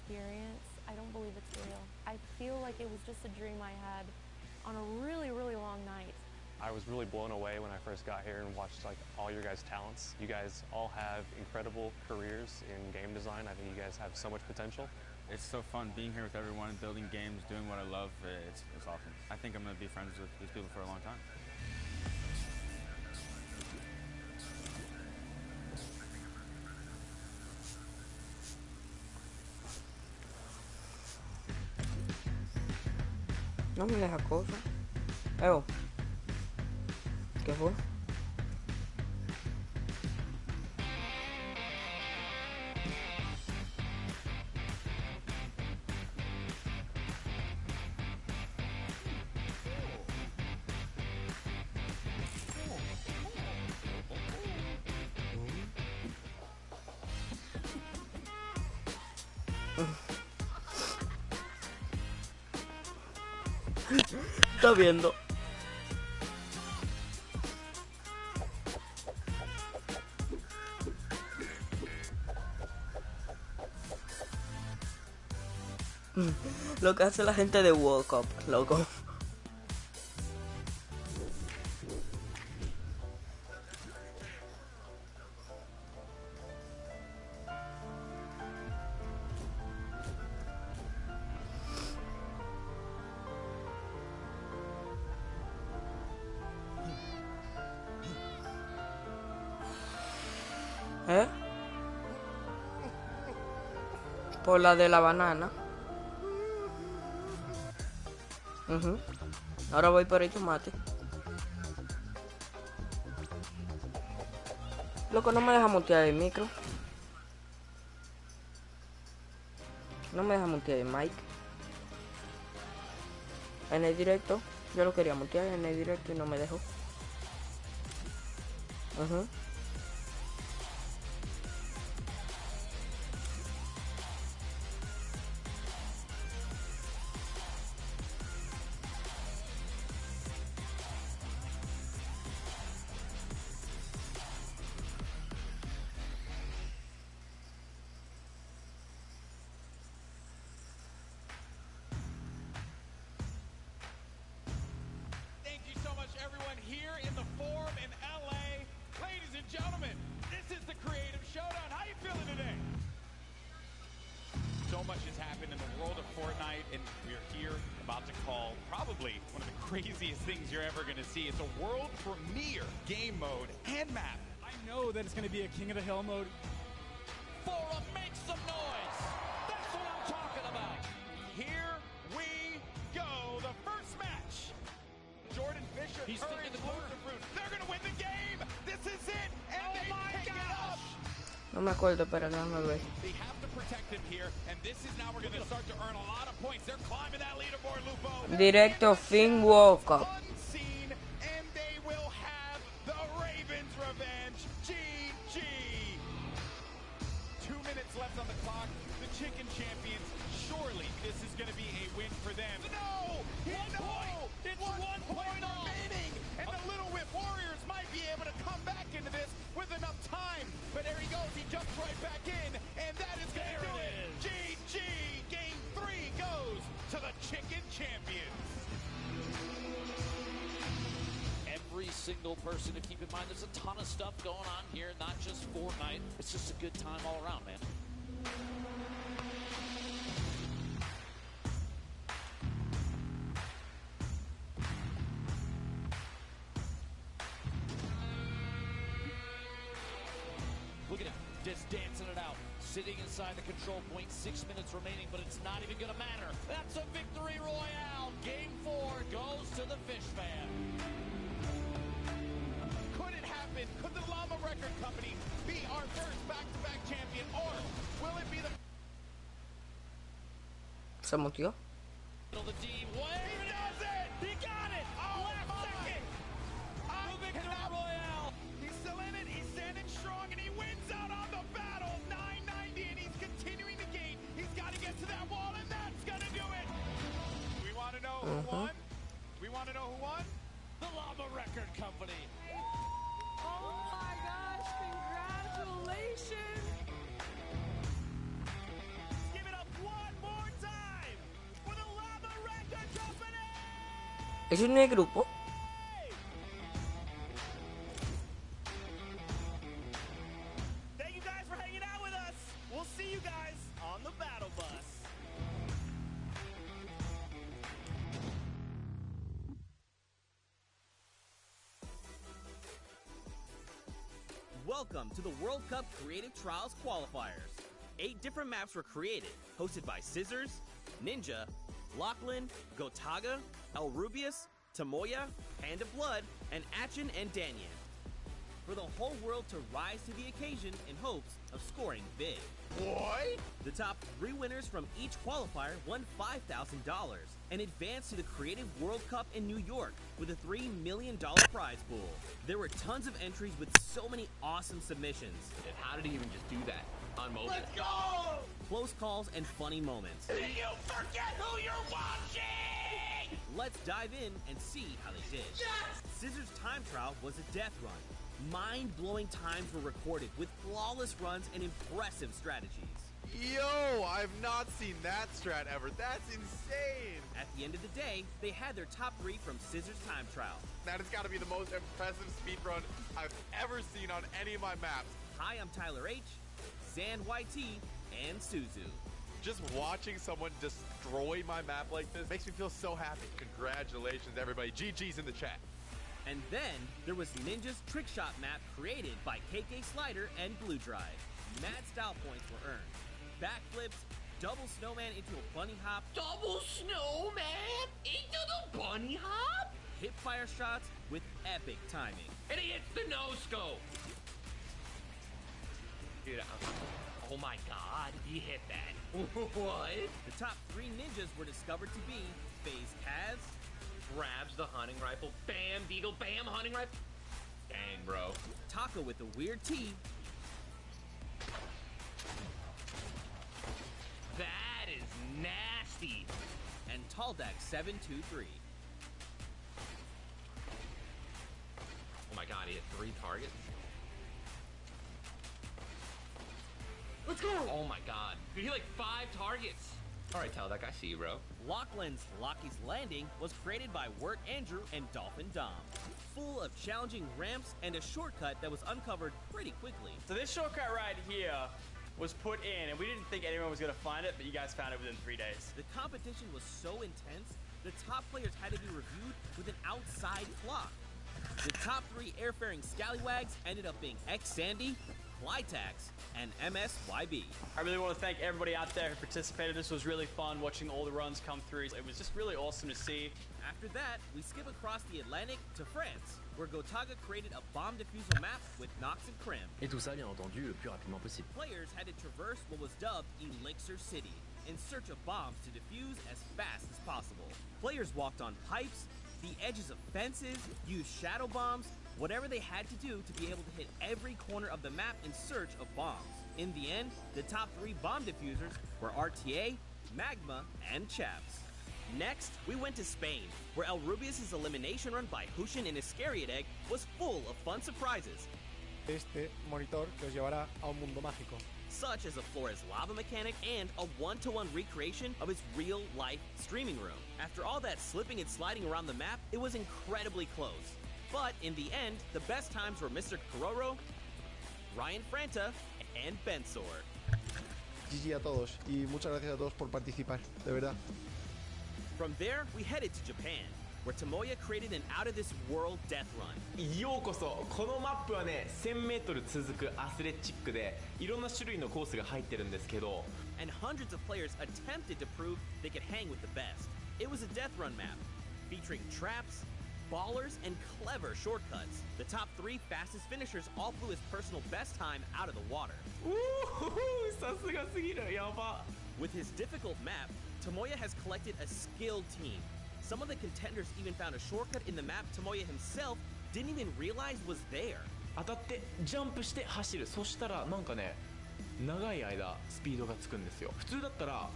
experience, I don't believe it's real. I feel like it was just a dream I had on a really, really long night. I was really blown away when I first got here and watched like all your guys' talents. You guys all have incredible careers in game design. I think you guys have so much potential. It's so fun being here with everyone, building games, doing what I love. It's awesome. I think I'm going to be friends with these people for a long time. No me deja cosa. Evo. ¿Qué fue? Está viendo. Lo que hace la gente de World Cup, loco. ¿Eh? Por la de la banana. Ahora voy por el tomate. Loco, no me deja mutear el micro. No me deja mutear el mic. En el directo, yo lo quería mutear en el directo y no me dejó. Everyone here in the Forum in LA. Ladies and gentlemen, this is the Creative Showdown. How you feeling today? So much has happened in the world of Fortnite, and we're here about to call probably one of the craziest things you're ever going to see. It's a world premiere game mode and map. I know that it's going to be a King of the Hill mode. Forum, make some noise. That's what I'm talking about. Here we go. The first match. Jordan Fisher, He's Curry, thinking the Exclusive Fruit. They're going to win the game. This is it. And they pick it up. No me acuerdo, pero déjame ver. They have to protect him here. And this is now we're going to start to earn a lot of points. They're climbing that leaderboard, Lupo. Directo FIn WORC CUP. Unseen, and they will have the Ravens revenge. GG. 2 minutes left on the clock. The Chicken Champions, surely this is going to be a win for them. No! It's 1 point remaining, and the Little Whip Warriors might be able to come back into this with enough time. But there he goes, he jumps right back in, and that is going to do it. GG! Game 3 goes to the Chicken Champions. Every single person to keep in mind, there's a ton of stuff going on here, not just Fortnite. It's just a good time all around, man. Look at him, just dancing it out. Sitting inside the control point, 6 minutes remaining, but it's not even going to matter. That's a victory royale. Game 4 goes to the Fish Man. Could it happen? Could the Llama Record Company be our first back-to-back champion, or will it be the... Se mutió. The D way. He does it! He got it! Oh, last second! The victory royale. He's still in it. He's standing strong, and he wins out on the battle. 990, and he's continuing to gain. He's got to get to that wall, and that's going to do it. We want to know who won? We want to know who won? The Llama Record Company. Oh my gosh, congratulations! Give it up one ¿Es un grupo? Thank you guys for hanging out with us. We'll see you guys on the battle bus. Welcome to the World Cup Creative Trials Qualifiers. 8 different maps were created, hosted by Scissors, Ninja, Lachlan, Gotaga, El Rubius, Tamoya, Panda Blood, and Achin and Danyan. For the whole world to rise to the occasion in hopes of scoring big. What? The top 3 winners from each qualifier won $5,000 and advanced to the Creative World Cup in New York with a $3 million prize pool. There were tons of entries with so many awesome submissions. How did he even just do that on mobile? Let's go! Close calls and funny moments. Did you forget who you're watching? Let's dive in and see how they did. Yes! Scissors time trial was a death run. Mind-blowing times were recorded with flawless runs and impressive strategies. Yo, I've not seen that strat ever. That's insane. At the end of the day, they had their top 3 from Scissors time trial. That has got to be the most impressive speedrun I've ever seen on any of my maps. Hi, I'm Tyler H, Zan YT, and Suzu. Just watching someone destroy my map like this makes me feel so happy. Congratulations, everybody. GG's in the chat. And then there was Ninja's trick shot map created by KK Slider and Blue Drive. Mad style points were earned. Backflips, double snowman into a bunny hop, Double snowman into the bunny hop? hip fire shots with epic timing. And he hits the no scope. Dude, oh my god, he hit that. What? The top 3 ninjas were discovered to be FaZe Kaz, Grabs the hunting rifle. Bam, Deagle, bam, hunting rifle. Dang, bro. Taco with the weird T, That is nasty. and Taldak 723. Oh my god, he hit 3 targets. Let's go! Oh my god. Dude, he hit like 5 targets. Alright, Taldak, I see you, bro. Lachlan's Locky's Landing was created by Wirt Andrew and Dolphin Dom. Full of challenging ramps and a shortcut that was uncovered pretty quickly. So this shortcut right here was put in, and we didn't think anyone was going to find it, but you guys found it within 3 days. The competition was so intense, the top players had to be reviewed with an outside clock. The top 3 airfaring scallywags ended up being X Sandy, Flytax, and MSYB. I really want to thank everybody out there who participated. This was really fun watching all the runs come through. It was just really awesome to see. After that, we skip across the Atlantic to France, where Gotaga created a bomb defusal map with Nox and Krim. Et tout ça, bien entendu, le plus rapidement possible. Players had to traverse what was dubbed Elixir City in search of bombs to defuse as fast as possible. Players walked on pipes, the edges of fences, used shadow bombs, whatever they had to do to be able to hit every corner of the map in search of bombs. In the end, the top 3 bomb diffusers were RTA, Magma, and Chaps. Next, we went to Spain, where El Rubius' elimination run by Hushin and Iscariot Egg was full of fun surprises. Este monitor que os llevará a un mundo mágico. Such as a Flores lava mechanic and a 1-to-1 recreation of his real-life streaming room. After all that slipping and sliding around the map, it was incredibly close. But in the end, the best times were Mr. Kororo, Ryan Franta, and Bensor. GG a todos y muchas gracias a todos por participar, de verdad. From there, we headed to Japan, where Tamoya created an out-of-this-world death run. ようこそ。このマップはね、1000m 続くアスレチックでいろんな種類のコースが入ってるんですけど、 And hundreds of players attempted to prove they could hang with the best. It was a death run map, featuring traps, ballers, and clever shortcuts. The top 3 fastest finishers all flew his personal best time out of the water. さすがすぎる。やば。 With his difficult map, Tamoya has collected a skilled team. Some of the contenders even found a shortcut in the map Tamoya himself didn't even realize was there. 当たってジャンプして走る。そしたらなんかね、長い間スピードがつくんですよ。普通だったら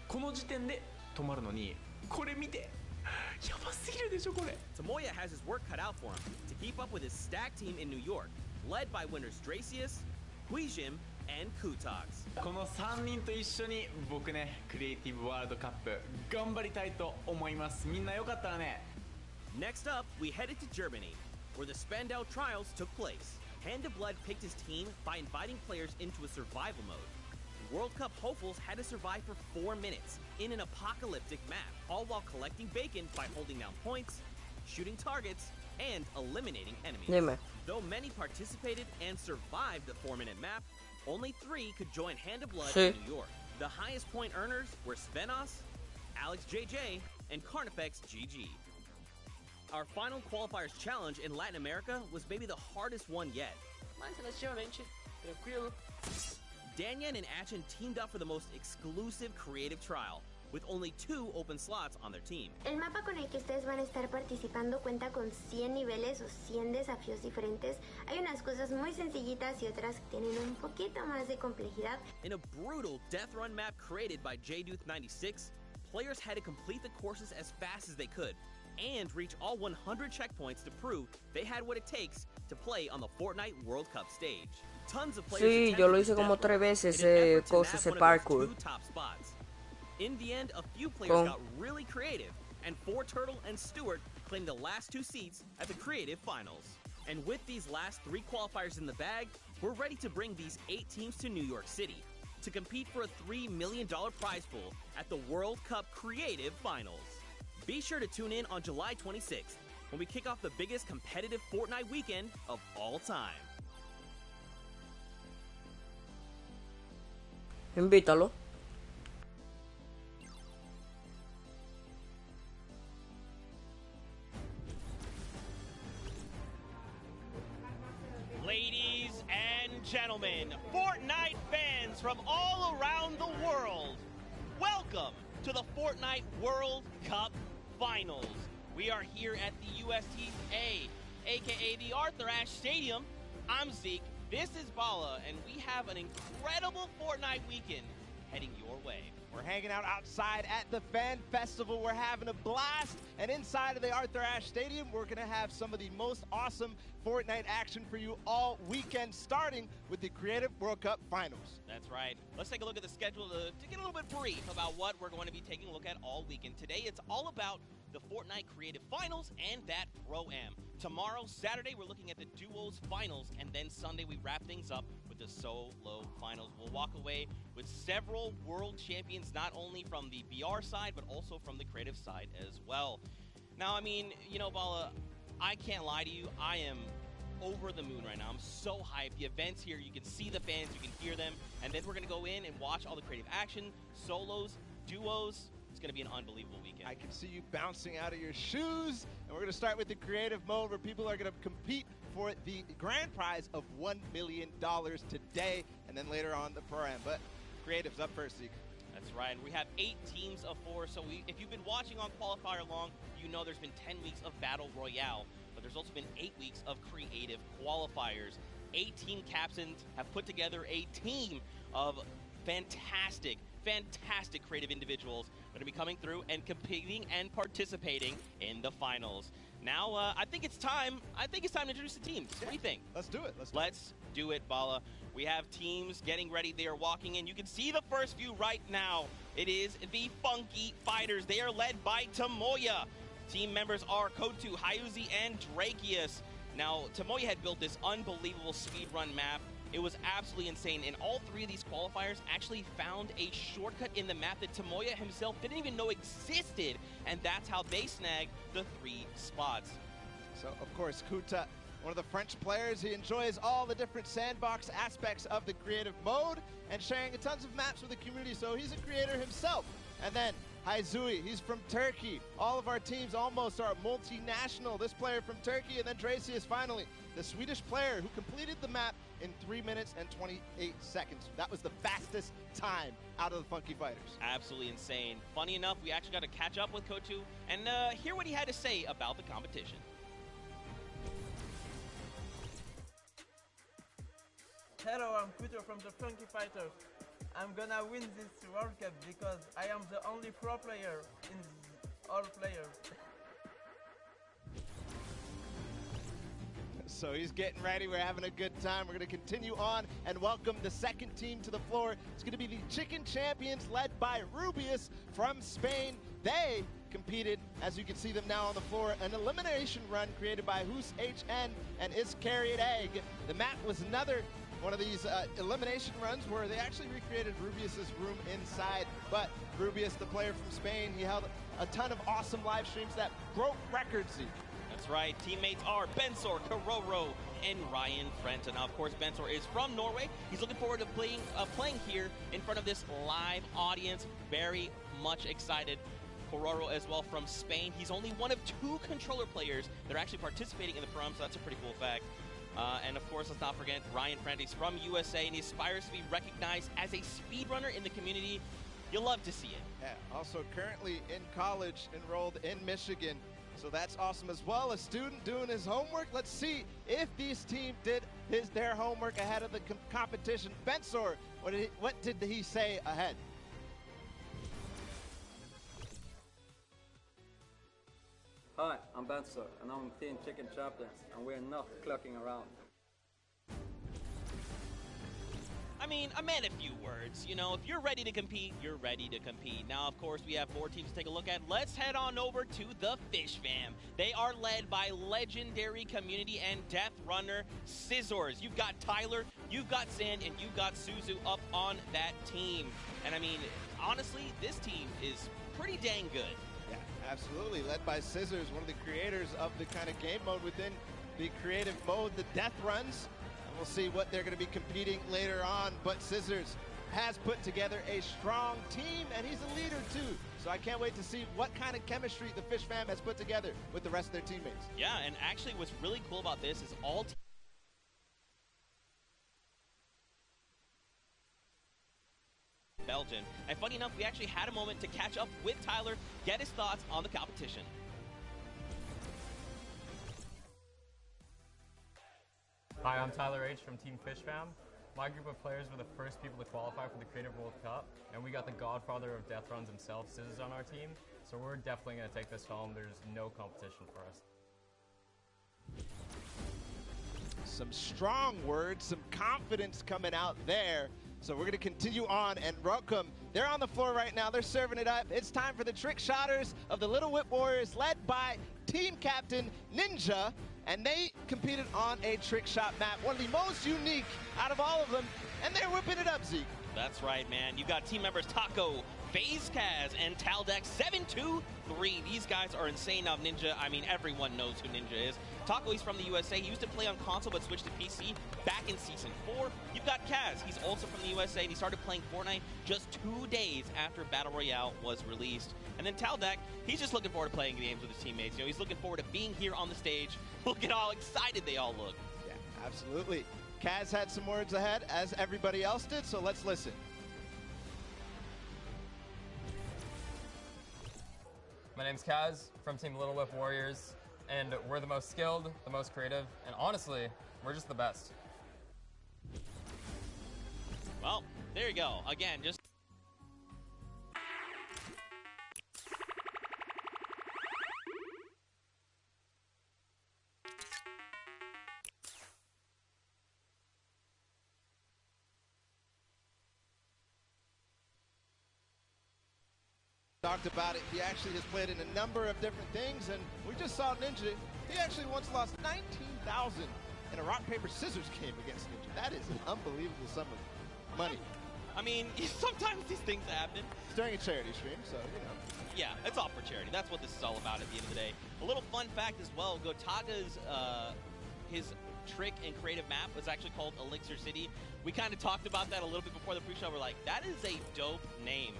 この時点で止まるのに、これ見て。やばすぎるでしょこれ。 Tamoya has his work cut out for him to keep up with his stack team in New York, led by winners Dracius, Huijim, and Kutox. この3人と一緒に僕ね、クリエイティブワールドカップ頑張りたいと思います。みんなよかったらね、Next up, we headed to Germany, where the Spandau trials took place. Hand of Blood picked his team by inviting players into a survival mode. World Cup hopefuls had to survive for 4 minutes in an apocalyptic map, all while collecting bacon by holding down points, shooting targets, and eliminating enemies. Dime. Though many participated and survived the 4-minute map, only 3 could join Hand of Blood Sí. in New York. The highest point earners were Svenos, Alex JJ, and Carnifex GG. Our final qualifiers challenge in Latin America was maybe the hardest one yet. Mas relativamente tranquilo. Danyan and Achen teamed up for the most exclusive creative trial, with only 2 open slots on their team. El mapa con el que ustedes van a estar participando cuenta con 100 niveles o 100 desafíos diferentes. Hay unas cosas muy sencillitas y otras que tienen un poquito más de complejidad. In a brutal death run map created by JDuth96, players had to complete the courses as fast as they could and reach all 100 checkpoints to prove they had what it takes to play on the Fortnite World Cup stage. Tons of players Sí, yo lo hice como 3 veces ese cosa, ese parkour. In the end, a few players got really creative, and 4Turtle and Stewart claimed the last 2 seats at the creative finals. And with these last 3 qualifiers in the bag, we're ready to bring these 8 teams to New York City to compete for a $3 million prize pool at the World Cup Creative Finals. Be sure to tune in on July 26th when we kick off the biggest competitive Fortnite weekend of all time. Invítalo. Ladies and gentlemen, Fortnite fans from all around the world, welcome to the Fortnite World Cup Finals. We are here at the USTA, aka the Arthur Ashe Stadium. I'm Zeke, this is Bala, and we have an incredible Fortnite weekend heading your way. We're hanging out outside at the Fan Festival. We're having a blast. And inside of the Arthur Ashe Stadium, we're going to have some of the most awesome Fortnite action for you all weekend, starting with the Creative World Cup Finals. That's right. Let's take a look at the schedule to get a little bit brief about what we're going to be taking a look at all weekend. Today, it's all about the Fortnite Creative Finals and that Pro-Am. Tomorrow, Saturday, we're looking at the Duos Finals, and then Sunday, we wrap things up with the Solo Finals. We'll walk away with several world champions, not only from the BR side, but also from the creative side as well. Now, I mean, you know, Bala, I can't lie to you. I am over the moon right now. I'm so hyped. The event's here. You can see the fans. You can hear them. And then we're going to go in and watch all the creative action, solos, duos. It's going to be an unbelievable weekend. I can see you bouncing out of your shoes. And we're going to start with the creative mode, where people are going to compete for the grand prize of $1 million today, and then later on the Pro-Am. But creative's up first, Zeke. That's right. We have 8 teams of 4. So if you've been watching on Qualifier long, you know there's been 10 weeks of Battle Royale. But there's also been 8 weeks of creative qualifiers. 8 team captains have put together a team of fantastic creative individuals that are going to be coming through and competing and participating in the finals. Now, I think it's time to introduce the teams. What do you think? Let's do it. Let's do it, Bala. We have teams getting ready. They are walking in. You can see the first view right now. It is the Funky Fighters. They are led by Tomoya. Team members are Kotu, Hyuzi, and Drakius. Now, Tomoya had built this unbelievable speedrun map. It was absolutely insane, and all 3 of these qualifiers actually found a shortcut in the map that Tomoya himself didn't even know existed, and that's how they snagged the 3 spots. So, of course, Kuta, one of the French players, he enjoys all the different sandbox aspects of the creative mode and sharing tons of maps with the community, so he's a creator himself. And then Hyuzi, he's from Turkey. All of our teams almost are multinational. This player from Turkey, and then Dracius finally, the Swedish player who completed the map in 3 minutes and 28 seconds. That was the fastest time out of the Funky Fighters. Absolutely insane. Funny enough, we actually got to catch up with Kotu and hear what he had to say about the competition. Hello, I'm Kuto from the Funky Fighters. I'm gonna win this World Cup because I am the only pro player in all players. So he's getting ready. We're having a good time. We're going to continue on and welcome the second team to the floor. It's going to be the Chicken Champions led by Rubius from Spain. They competed, as you can see them now on the floor, an elimination run created by Hoos HN and Iscariot Egg. The map was another one of these elimination runs where they actually recreated Rubius's room inside. But Rubius, the player from Spain, he held a ton of awesome live streams that broke records. That's right. Teammates are Bensor, Karoro, and Ryan Frent. And now, of course, Bensor is from Norway. He's looking forward to playing here in front of this live audience. Very much excited. Karoro as well from Spain. He's only one of 2 controller players that are actually participating in the prom, so that's a pretty cool fact. And of course, let's not forget Ryan Frent. He's from USA and he aspires to be recognized as a speedrunner in the community. You'll love to see it. Yeah, also currently in college, enrolled in Michigan. So that's awesome as well. A student doing his homework. Let's see if this team did their homework ahead of the competition. Bensor, what did he say ahead? Hi, I'm Bensor, and I'm Team Chicken Champions, and we're not clucking around. I mean, I meant a few words. You know, if you're ready to compete, you're ready to compete. Now, of course, we have 4 teams to take a look at. Let's head on over to the Fish Fam. They are led by legendary community and death runner Scissors. You've got Tyler, you've got Sand, and you've got Suzu up on that team. And I mean, honestly, this team is pretty dang good. Yeah, absolutely. Led by Scissors, one of the creators of the kind of game mode within the creative mode, the death runs. And we'll see what they're going to be competing later on. But Scissors has put together a strong team, and he's a leader too. So I can't wait to see what kind of chemistry the Fish Fam has put together with the rest of their teammates. Yeah, and actually what's really cool about this is all Belgian. And funny enough, we actually had a moment to catch up with Tyler, get his thoughts on the competition. Hi, I'm Tyler H. from Team Fish Fam. My group of players were the first people to qualify for the Creative World Cup, and we got the godfather of death runs himself, Scissors, on our team, so we're definitely going to take this home. There's no competition for us. Some strong words, some confidence coming out there. So we're going to continue on, and welcome. They're on the floor right now. They're serving it up. It's time for the trick shotters of the Little Whip Warriors, led by team captain Ninja, and they competed on a trick shot map, one of the most unique out of all of them, and they're whipping it up, Zeke. That's right, man. You've got team members Taco, FaZe Kaz, and Taldex 723. These guys are insane. Now, Ninja, I mean, everyone knows who Ninja is. Taco, he's from the USA. He used to play on console but switched to PC back in Season 4. You've got Kaz. He's also from the USA, and he started playing Fortnite just 2 days after Battle Royale was released. And then Taldex, he's just looking forward to playing games with his teammates. You know, he's looking forward to being here on the stage. Look at how excited they all look. Yeah, absolutely. Kaz had some words ahead, as everybody else did, so let's listen. My name's Kaz from Team Little Whip Warriors, and we're the most skilled, the most creative, and honestly, we're just the best. Well, there you go. Again, just... Talked about it. He actually has played in a number of different things, and we just saw Ninja. He actually once lost 19,000 in a rock, paper, scissors game against Ninja. That is an unbelievable sum of money. I mean, sometimes these things happen. It's during a charity stream, so, you know. Yeah, it's all for charity. That's what this is all about at the end of the day. A little fun fact as well, Gotaga's, his trick and creative map was actually called Elixir City. We kind of talked about that a little bit before the pre-show. We're like, that is a dope name.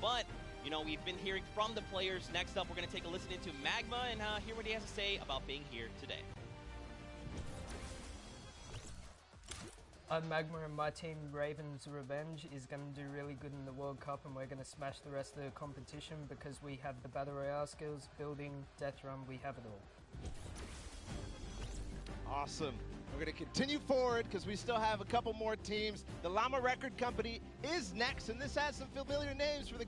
But... you know, we've been hearing from the players. Next up, we're going to take a listen into Magma and hear what he has to say about being here today. I'm Magma, and my team, Raven's Revenge, is going to do really good in the World Cup, and we're going to smash the rest of the competition because we have the Battle Royale skills, building, death run, we have it all. Awesome. We're going to continue forward because we still have a couple more teams. The Llama Record Company is next, and this has some familiar names for the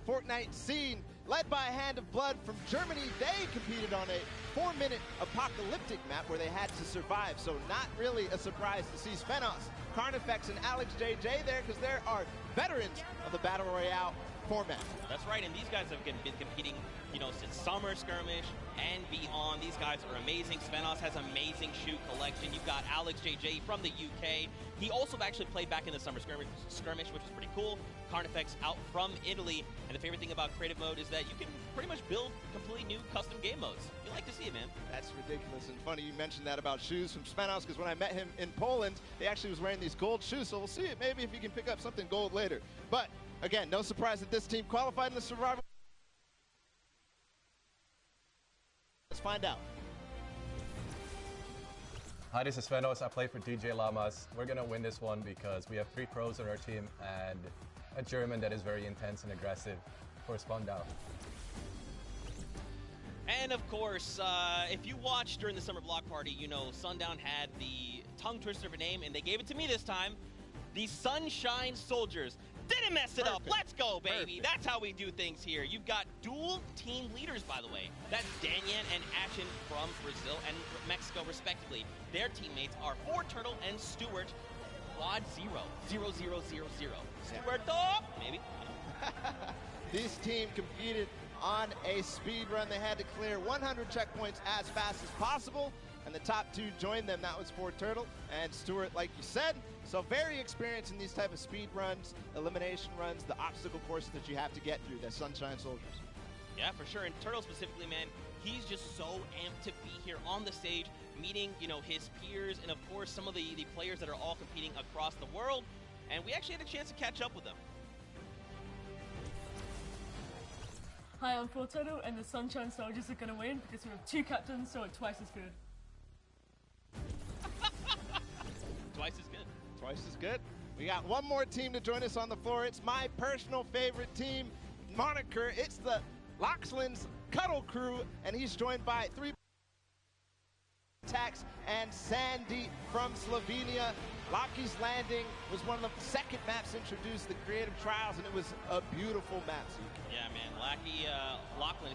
Fortnite scene. Led by a Hand of Blood from Germany, they competed on a 4-minute apocalyptic map where they had to survive, so not really a surprise to see Svenos, Carnifex, and Alex JJ there because there are veterans of the Battle Royale format. That's right, and these guys have been competing, you know, since Summer Skirmish and beyond. These guys are amazing. Svenos has amazing shoe collection. You've got Alex JJ from the UK. He also actually played back in the Summer Skirmish, which is pretty cool. Carnifex out from Italy, and the favorite thing about creative mode is that you can pretty much build completely new custom game modes. You like to see it, man. That's ridiculous and funny you mentioned that about shoes from Svenos, because when I met him in Poland, he actually was wearing these gold shoes, so we'll see it maybe if he can pick up something gold later. But again, no surprise that this team qualified in the Survivor. Let's find out. Hi, this is Svenos. I play for DJ Lamas. We're going to win this one because we have 3 pros on our team and a German that is very intense and aggressive for Sundown. And of course, if you watched during the Summer Block Party, you know Sundown had the tongue twister of a name, and they gave it to me this time. The Sunshine Soldiers. Didn't mess it up. Let's go, baby. Perfect. That's how we do things here. You've got dual team leaders, by the way. That's Danyan and Ashen from Brazil and Mexico, respectively. Their teammates are Turtle and Stuart. Quad 0. 0, 0, 0, 0. Stuart, maybe. This team competed on a speed run. They had to clear 100 checkpoints as fast as possible, and the top 2 joined them. That was Turtle and Stuart, like you said. So very experienced in these type of speed runs, elimination runs, the obstacle courses that you have to get through, the Sunshine Soldiers. Yeah, for sure. And Turtle specifically, man, he's just so amped to be here on the stage, meeting, you know, his peers and, of course, some of the players that are all competing across the world. And we actually had a chance to catch up with them. Hi, I'm Turtle, and the Sunshine Soldiers are going to win because we have 2 captains, so it's twice as good. Twice as good. Twice as good. We got one more team to join us on the floor. It's my personal favorite team moniker. It's the Loxland's Cuddle Crew, and he's joined by 3 Tax and Sandy from Slovenia. Lockie's Landing was one of the second maps introduced, the creative trials, and it was a beautiful map. Yeah, man. Lachlan,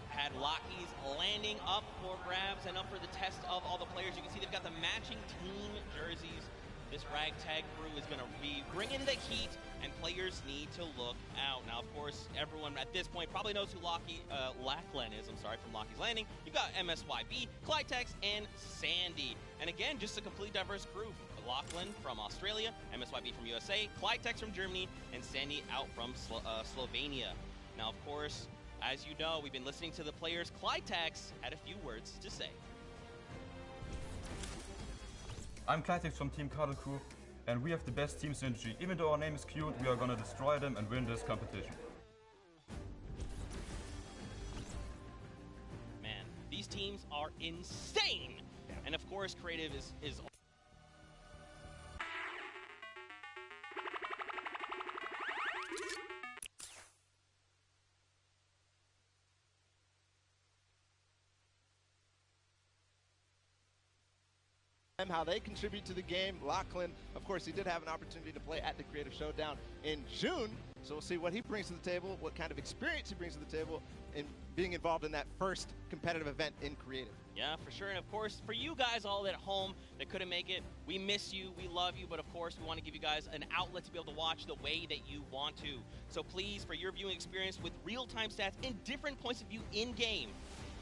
had Lockie's Landing up for grabs and up for the test of all the players. You can see they've got the matching team jerseys. This ragtag crew is going to be bringing the heat, and players need to look out. Now, of course, everyone at this point probably knows who Lachlan is. I'm sorry, from Lockie's Landing. You've got MSYB, Clytex, and Sandy. And again, just a complete diverse crew. Lachlan from Australia, MSYB from USA, Clytex from Germany, and Sandy out from Slovenia. Now, of course, as you know, we've been listening to the players. Clytex had a few words to say. I'm Clytex from Team Cuddle Crew, and we have the best team synergy. Even though our name is cute, we are gonna destroy them and win this competition. Man, these teams are insane! And of course, creative is how they contribute to the game. Lachlan, of course, he did have an opportunity to play at the Creative Showdown in June, so we'll see what he brings to the table, what kind of experience he brings to the table in being involved in that first competitive event in Creative. Yeah, for sure. And of course, for you guys all at home that couldn't make it, we miss you, we love you, but of course, we want to give you guys an outlet to be able to watch the way that you want to. So please, for your viewing experience with real-time stats and different points of view in-game,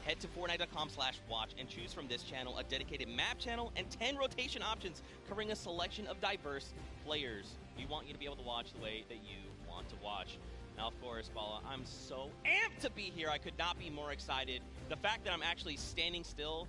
head to Fortnite.com/watch and choose from this channel a dedicated map channel and 10 rotation options covering a selection of diverse players. We want you to be able to watch the way that you want to watch. Now, of course, Bala, I'm so amped to be here. I could not be more excited. The fact that I'm actually standing still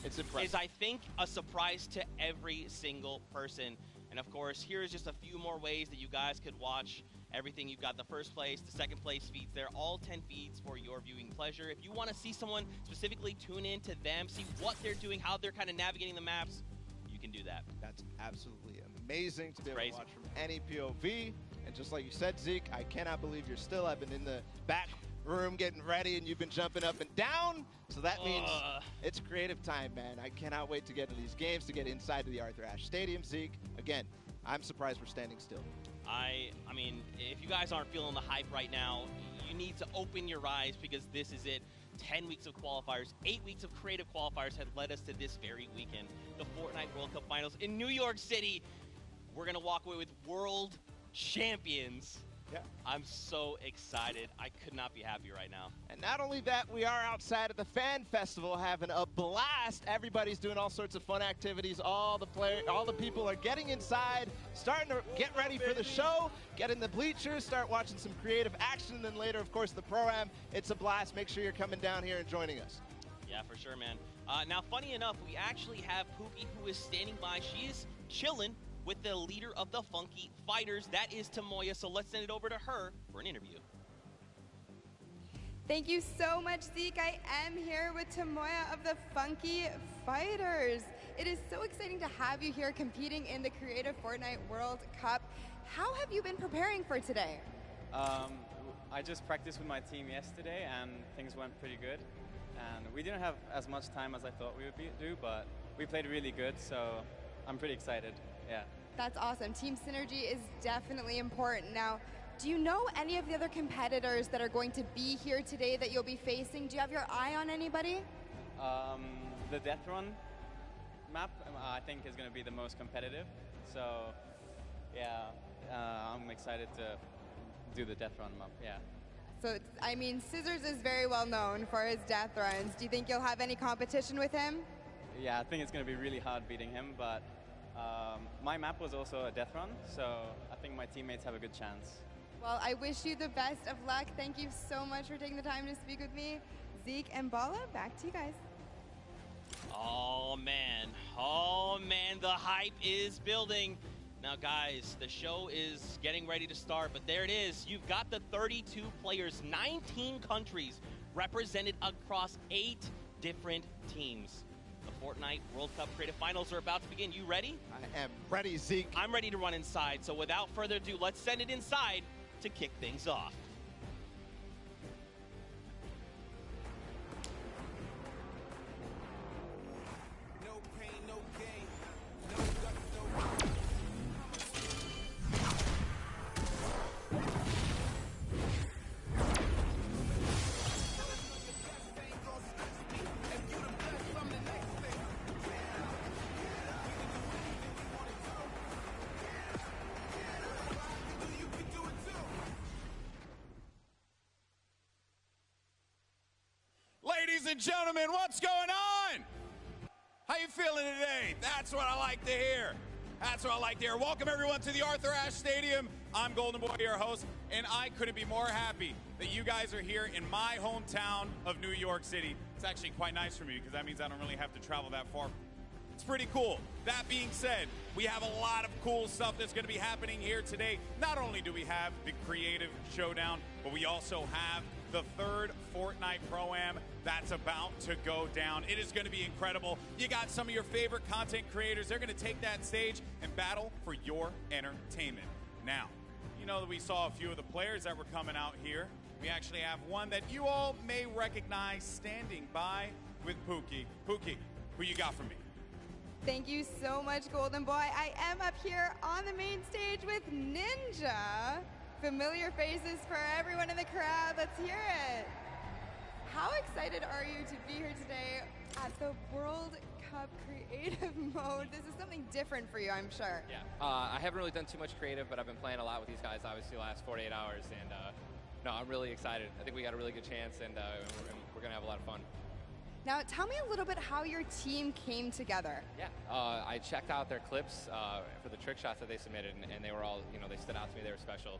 is, I think, a surprise to every single person. And of course, here is just a few more ways that you guys could watch everything. You've got the first place, the second place feeds there, all 10 feeds for your viewing pleasure. If you want to see someone specifically, tune in to them, see what they're doing, how they're kind of navigating the maps, you can do that. That's absolutely amazing to be able to watch from any POV. And just like you said, Zeke, I cannot believe you're still. I've been in the back room getting ready, and you've been jumping up and down. So that means it's creative time, man. I cannot wait to get into these games, to get inside to the Arthur Ashe Stadium, Zeke. Again, I'm surprised we're standing still. I mean, if you guys aren't feeling the hype right now, you need to open your eyes, because this is it. 10 weeks of qualifiers, 8 weeks of creative qualifiers had led us to this very weekend, the Fortnite World Cup Finals in New York City. We're going to walk away with world champions Yeah. I'm so excited. I could not be happier right now. And not only that, we are outside at the Fan Festival having a blast. Everybody's doing all sorts of fun activities. All the people are getting inside, starting to get ready for the show, get in the bleachers, start watching some creative action, and then later, of course, the Pro-Am. It's a blast. Make sure you're coming down here and joining us. Yeah, for sure, man. Now, funny enough, we actually have Pookie, who is standing by. She is chilling with the leader of the Funky Fighters. That is Tamoya, so let's send it over to her for an interview. Thank you so much, Zeke. I am here with Tamoya of the Funky Fighters. It is so exciting to have you here competing in the Creative Fortnite World Cup. How have you been preparing for today? I just practiced with my team yesterday and things went pretty good. And we didn't have as much time as I thought we would do, but we played really good, so I'm pretty excited. Yeah. That's awesome. Team synergy is definitely important. Now, do you know any of the other competitors that are going to be here today that you'll be facing? Do you have your eye on anybody? The Death Run map, I think, is going to be the most competitive. So, yeah, I'm excited to do the Death Run map, yeah. So, I mean, Scissors is very well known for his death runs. Do you think you'll have any competition with him? Yeah, I think it's going to be really hard beating him, but my map was also a death run, so I think my teammates have a good chance. Well, I wish you the best of luck. Thank you so much for taking the time to speak with me. Zeke and Bala, back to you guys. Oh, man, the hype is building. Now, guys, the show is getting ready to start, but there it is. You've got the 32 players, 19 countries represented across 8 different teams. The Fortnite World Cup Creative Finals are about to begin. You ready? I am ready, Zeke. I'm ready to run inside, so without further ado, let's send it inside to kick things off. No pain, no gain. No guts, no Ladies and gentlemen, what's going on? How you feeling today? That's what I like to hear. That's what I like to hear. Welcome everyone to the Arthur Ashe Stadium. I'm Golden Boy, your host, and I couldn't be more happy that you guys are here in my hometown of New York City. It's actually quite nice for me because that means I don't really have to travel that far. It's pretty cool. That being said, we have a lot of cool stuff that's going to be happening here today. Not only do we have the Creative Showdown, but we also have the third Fortnite Pro-Am that's about to go down. It is going to be incredible. You got some of your favorite content creators. They're going to take that stage and battle for your entertainment. Now, you know that we saw a few of the players that were coming out here. We actually have one that you all may recognize standing by with Pookie. Pookie, who you got for me? Thank you so much, Golden Boy. I am up here on the main stage with Ninja. Familiar faces for everyone in the crowd. Let's hear it. How excited are you to be here today at the World Cup Creative Mode? This is something different for you, I'm sure. Yeah, I haven't really done too much creative, but I've been playing a lot with these guys, obviously, the last 48 hours. And no, I'm really excited. I think we got a really good chance, and we're going to have a lot of fun. Now, tell me a little bit how your team came together. Yeah, I checked out their clips for the trick shots that they submitted, and they were all, you know, they stood out to me. They were special.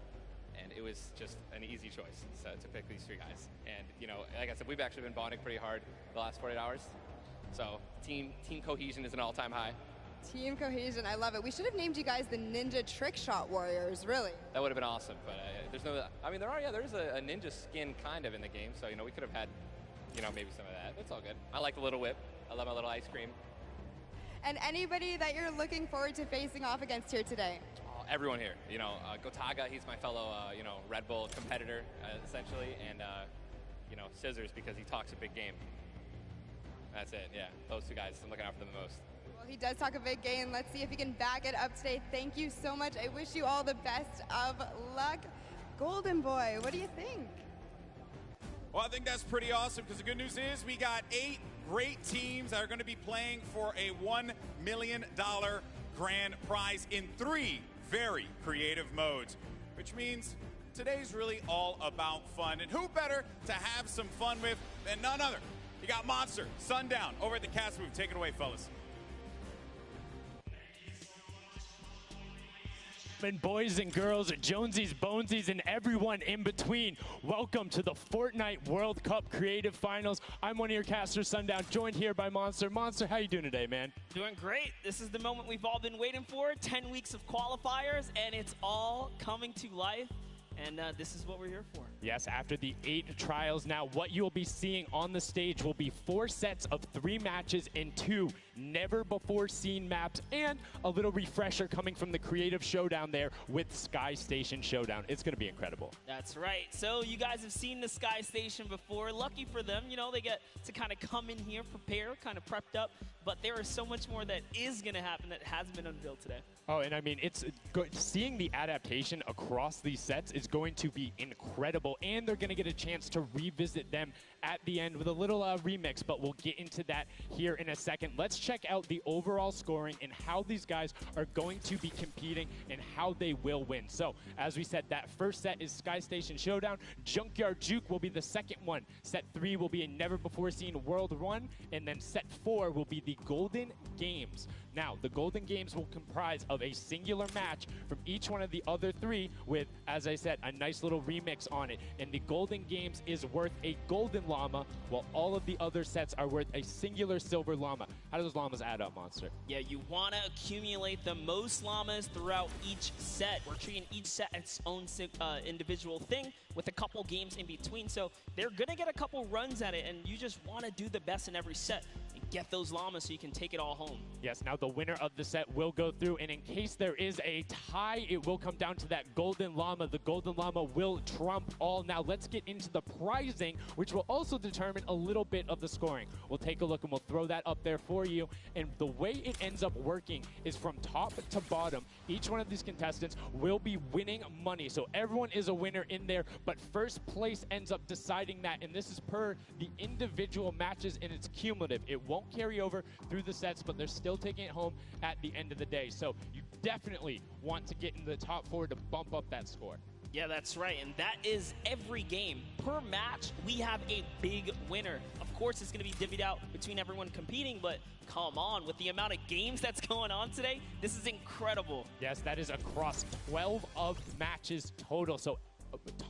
And it was just an easy choice to pick these 3 guys. And, you know, like I said, we've actually been bonding pretty hard the last 48 hours. So team cohesion is an all-time high. Team cohesion, I love it. We should have named you guys the Ninja Trick Shot Warriors, really. That would have been awesome, but there's no, I mean, there's a ninja skin kind of in the game, so, you know, we could have had, you know, maybe some of that. It's all good. I like the little whip. I love my little ice cream. And anybody that you're looking forward to facing off against here today? Everyone here, you know, Gotaga, he's my fellow, you know, Red Bull competitor, essentially, and, you know, Scissors because he talks a big game. That's it, yeah. Those 2 guys I'm looking out for them the most. Well, he does talk a big game. Let's see if he can back it up today. Thank you so much. I wish you all the best of luck. Golden Boy, what do you think? Well, I think that's pretty awesome because the good news is we got 8 great teams that are going to be playing for a $1 million grand prize in 3 very creative modes, which means today's really all about fun. And who better to have some fun with than none other? You got Monster, Sundown, over at the cast booth. Take it away, fellas. And boys and girls, Jonesies, Bonesies, and everyone in between, welcome to the Fortnite World Cup Creative Finals. I'm one of your casters, Sundown, joined here by Monster. Monster, how you doing today, man? Doing great. This is the moment we've all been waiting for. 10 weeks of qualifiers, and it's all coming to life. And this is what we're here for. Yes, after the 8 trials, now what you'll be seeing on the stage will be 4 sets of 3 matches and 2 never-before-seen maps, and a little refresher coming from the Creative Showdown there with Sky Station Showdown. It's going to be incredible. That's right. So you guys have seen the Sky Station before. Lucky for them, you know, they get to kind of come in here, prepare, kind of prepped up. But there is so much more that is going to happen that hasn't been unveiled today. Oh, and I mean, it's seeing the adaptation across these sets is going to be incredible, and they're going to get a chance to revisit them at the end with a little remix, but we'll get into that here in a second. Let's check out the overall scoring and how these guys are going to be competing and how they will win. So, as we said, that first set is Sky Station Showdown. Junkyard Juke will be the second one. Set 3 will be a never-before-seen World 1, and then set 4 will be the Golden Games. Now, the Golden Games will comprise of a singular match from each one of the other 3 with, as I said, a nice little remix on it. And the Golden Games is worth a golden llama, while all of the other sets are worth a singular silver llama. How do those llamas add up, Monster? Yeah, you want to accumulate the most llamas throughout each set. We're treating each set as its own individual thing with a couple games in between. So they're going to get a couple runs at it, and you just want to do the best in every set. Get those llamas so you can take it all home. Yes, now the winner of the set will go through, and in case there is a tie, it will come down to that golden llama. The golden llama will trump all. Now let's get into the prizing, which will also determine a little bit of the scoring. We'll take a look and we'll throw that up there for you. And the way it ends up working is from top to bottom. Each one of these contestants will be winning money. So everyone is a winner in there, but first place ends up deciding that, and this is per the individual matches, and it's cumulative. It won't carry over through the sets, but they're still taking it home at the end of the day. So you definitely want to get in the top 4 to bump up that score. Yeah, that's right, and that is every game. Per match, we have a big winner. Of course, it's going to be divvied out between everyone competing, but come on, with the amount of games that's going on today, this is incredible. Yes, that is across 12 of matches total. So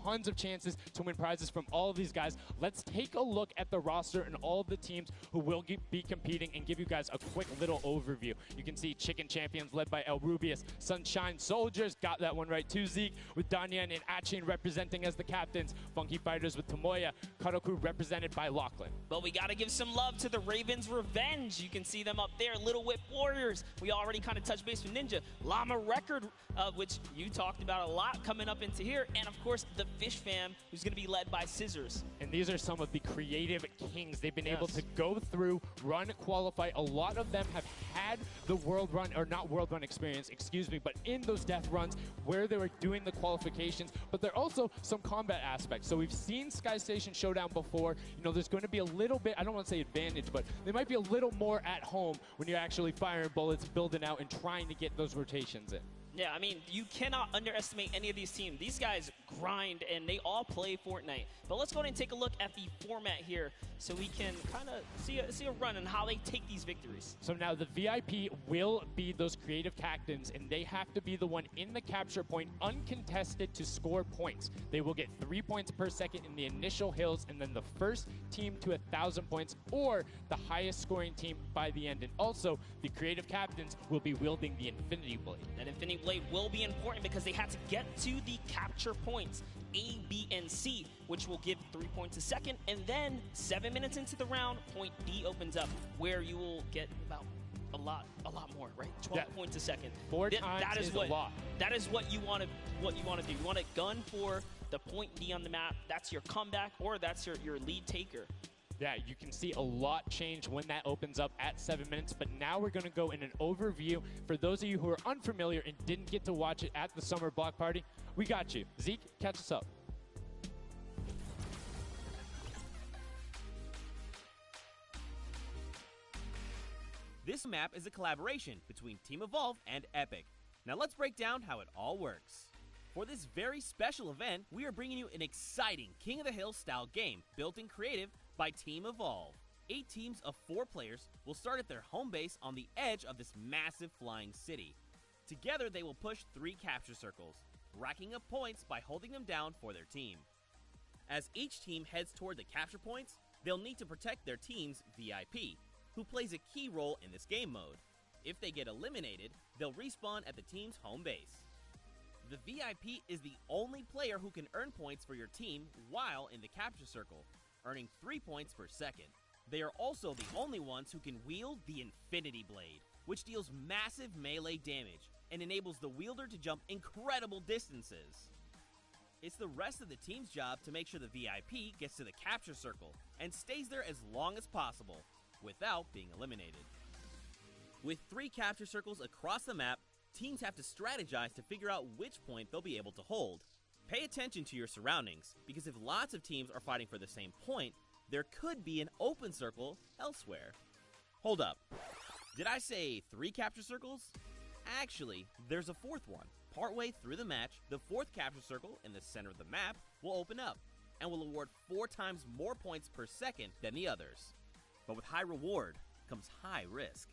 tons of chances to win prizes from all of these guys. Let's take a look at the roster and all of the teams who will be competing and give you guys a quick little overview. You can see Chicken Champions led by El Rubius, Sunshine Soldiers, got that one right too, Zeke, with Danyan and Achin representing as the captains, Funky Fighters with Tomoya, Karoku represented by Lachlan. But we got to give some love to the Ravens Revenge. You can see them up there, Little Whip Warriors. We already kind of touched base with Ninja. Llama Record, which you talked about a lot coming up into here, and of course the Fish Fam, who's going to be led by Scissors. And these are some of the creative kings. They've been able to go through, run, qualify. A lot of them have had the world run, or not world run experience, excuse me, but in those death runs where they were doing the qualifications, but there are also some combat aspects. So we've seen Sky Station Showdown before. You know, there's going to be a little bit, I don't want to say advantage, but they might be a little more at home when you're actually firing bullets, building out, and trying to get those rotations in. Yeah, I mean, you cannot underestimate any of these teams. These guys grind, and they all play Fortnite. But let's go ahead and take a look at the format here so we can kind of see a run on how they take these victories. So now the VIP will be those creative captains, and they have to be the one in the capture point uncontested to score points. They will get 3 points per second in the initial hills, and then the first team to 1,000 points, or the highest scoring team by the end. And also, the creative captains will be wielding the Infinity Blade. That Infinity Blade will be important because they had to get to the capture points, A, B, and C, which will give 3 points a second, and then 7 minutes into the round, point D opens up, where you will get about a lot more, right? 12 points a second. 4 times is a lot. That is what you want to do. You want to gun for the point D on the map. That's your comeback, or that's your lead taker. Yeah, you can see a lot change when that opens up at 7 minutes, but now we're going to go in an overview. For those of you who are unfamiliar and didn't get to watch it at the Summer Block Party, we got you. Zeke, catch us up. This map is a collaboration between Team Evolve and Epic. Now let's break down how it all works. For this very special event, we are bringing you an exciting King of the Hill style game built in creative by Team Evolve. 8 teams of 4 players will start at their home base on the edge of this massive flying city. Together, they will push 3 capture circles, racking up points by holding them down for their team. As each team heads toward the capture points, they'll need to protect their team's VIP, who plays a key role in this game mode. If they get eliminated, they'll respawn at the team's home base. The VIP is the only player who can earn points for your team while in the capture circle, earning 3 points per second. They are also the only ones who can wield the Infinity Blade, which deals massive melee damage and enables the wielder to jump incredible distances. It's the rest of the team's job to make sure the VIP gets to the capture circle and stays there as long as possible without being eliminated. With 3 capture circles across the map, teams have to strategize to figure out which point they'll be able to hold. Pay attention to your surroundings, because if lots of teams are fighting for the same point, there could be an open circle elsewhere. Hold up. Did I say 3 capture circles? Actually, there's a 4th one. Partway through the match, the 4th capture circle in the center of the map will open up and will award 4 times more points per second than the others. But with high reward comes high risk.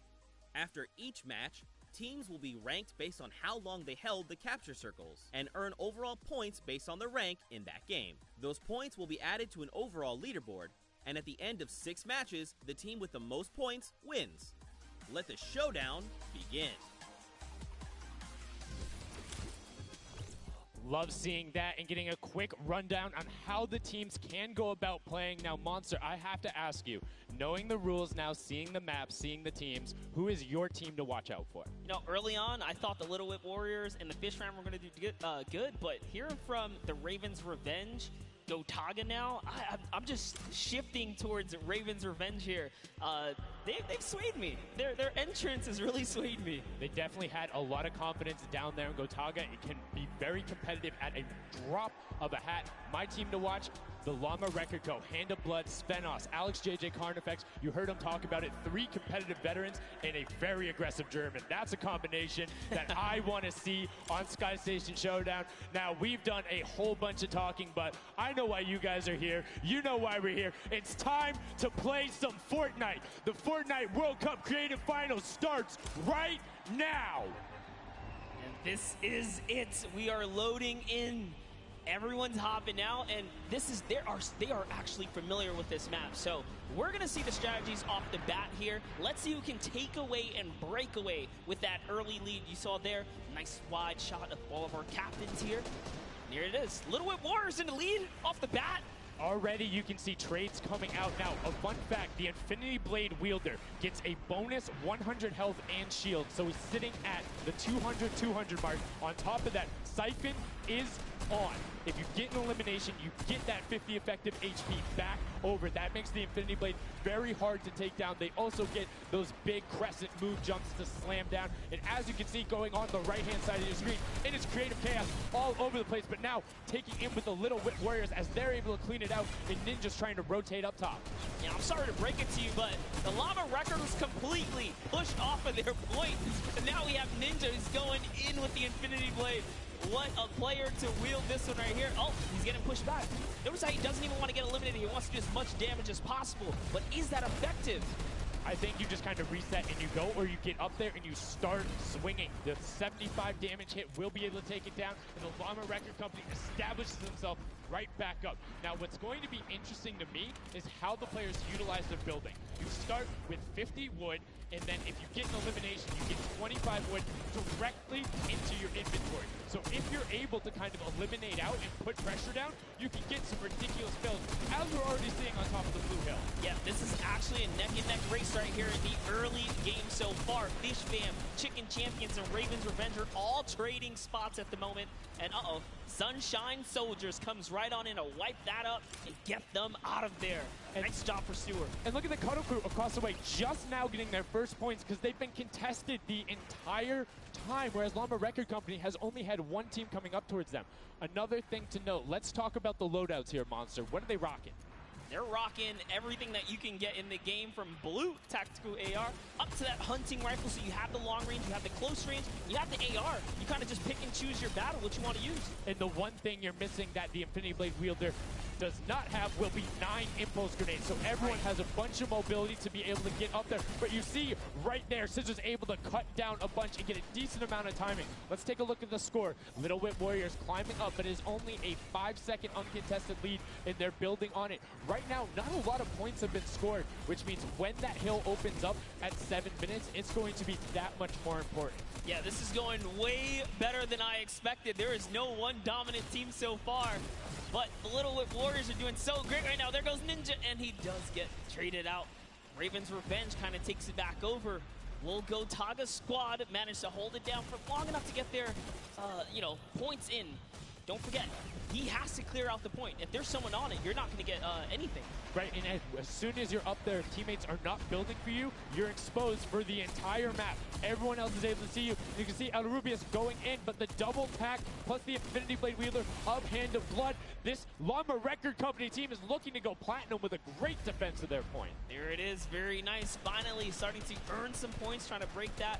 After each match, teams will be ranked based on how long they held the capture circles and earn overall points based on their rank in that game. Those points will be added to an overall leaderboard, and at the end of 6 matches, the team with the most points wins. Let the showdown begin. Love seeing that and getting a quick rundown on how the teams can go about playing. Now, Monster, I have to ask you, knowing the rules now, seeing the map, seeing the teams, who is your team to watch out for? You know, early on, I thought the Little Whip Warriors and the Fish Fam were going to do good, but hearing from the Ravens Revenge, Gotaga now, I'm just shifting towards Ravens Revenge here. They've swayed me. Their entrance has really swayed me. They definitely had a lot of confidence down there in Gotaga. It can be very competitive at a drop of a hat. My team to watch, the Llama Record Co., Hand of Blood, Spenos, Alex JJ Carnifex. You heard him talk about it. 3 competitive veterans and a very aggressive German. That's a combination that I want to see on Sky Station Showdown. Now, we've done a whole bunch of talking, but I know why you guys are here. You know why we're here. It's time to play some Fortnite. The Fortnite World Cup Creative Finals starts right now. And this is it. We are loading in. Everyone's hopping out, and they are actually familiar with this map. So we're gonna see the strategies off the bat here. Let's see who can take away and break away with that early lead you saw there. Nice wide shot of all of our captains here. And here it is. Little Whip Warriors in the lead off the bat. Already you can see trades coming out now. A fun fact, the Infinity Blade wielder gets a bonus 100 health and shield, so he's sitting at the 200 mark. On top of that, Siphon is on. If you get an elimination, you get that 50 effective HP back over. That makes the Infinity Blade very hard to take down. They also get those big crescent move jumps to slam down. And as you can see going on the right-hand side of your screen, it is creative chaos all over the place. But now taking in with the Little Whip Warriors as they're able to clean it out, and Ninja's trying to rotate up top. Yeah, I'm sorry to break it to you, but the Llama Record was completely pushed off of their point. And now we have Ninja who's going in with the Infinity Blade. What a player to wield this one right here. Oh, he's getting pushed back. Notice how he doesn't even want to get eliminated. He wants to do as much damage as possible. But is that effective? I think you just kind of reset and you go, or you get up there and you start swinging. The 75 damage hit will be able to take it down, and the Llama Record Company establishes himself right back up. Now, what's going to be interesting to me is how the players utilize their building. You start with 50 wood, and then if you get an elimination, you get 25 wood directly into your inventory. So if you're able to kind of eliminate out and put pressure down, you can get some ridiculous builds, as we're already seeing on top of the Blue Hill. Yeah, this is actually a neck-and-neck race right here in the early game so far. Fish Fam, Chicken Champions, and Ravens Revenge are all trading spots at the moment. And Sunshine Soldiers comes right on in to wipe that up and get them out of there. And nice job for Stewart. And look at the Cuddle Crew across the way, just now getting their first points because they've been contested the entire time, whereas Llama Record Company has only had 1 team coming up towards them. Another thing to note, let's talk about the loadouts here, Monster. What are they rocking? They're rocking everything that you can get in the game, from blue tactical AR up to that hunting rifle. So you have the long range, you have the close range, you have the AR. You kind of just pick and choose your battle, what you want to use. And the one thing you're missing that the Infinity Blade wielder does not have will be 9 impulse grenades. So everyone has a bunch of mobility to be able to get up there. But you see right there, Scissors able to cut down a bunch and get a decent amount of timing. Let's take a look at the score. Little Whip Warriors climbing up, but it is only a 5-second uncontested lead, and they're building on it. Right now, not a lot of points have been scored, which means when that hill opens up at 7 minutes, it's going to be that much more important. Yeah, this is going way better than I expected. There is no one dominant team so far, but the Little Whip Warriors are doing so great right now. There goes Ninja, and he does get traded out. Raven's Revenge kind of takes it back over. Will Gotaga's squad manage to hold it down for long enough to get their, points in. Don't forget, he has to clear out the point. If there's someone on it, you're not going to get anything. Right, and as soon as you're up there, teammates are not building for you, you're exposed for the entire map. Everyone else is able to see you. You can see El Rubius going in, but the double pack plus the Infinity Blade wielder of Hand of Blood. This Llama Record Company team is looking to go platinum with a great defense of their point. There it is, very nice. Finally starting to earn some points, trying to break that,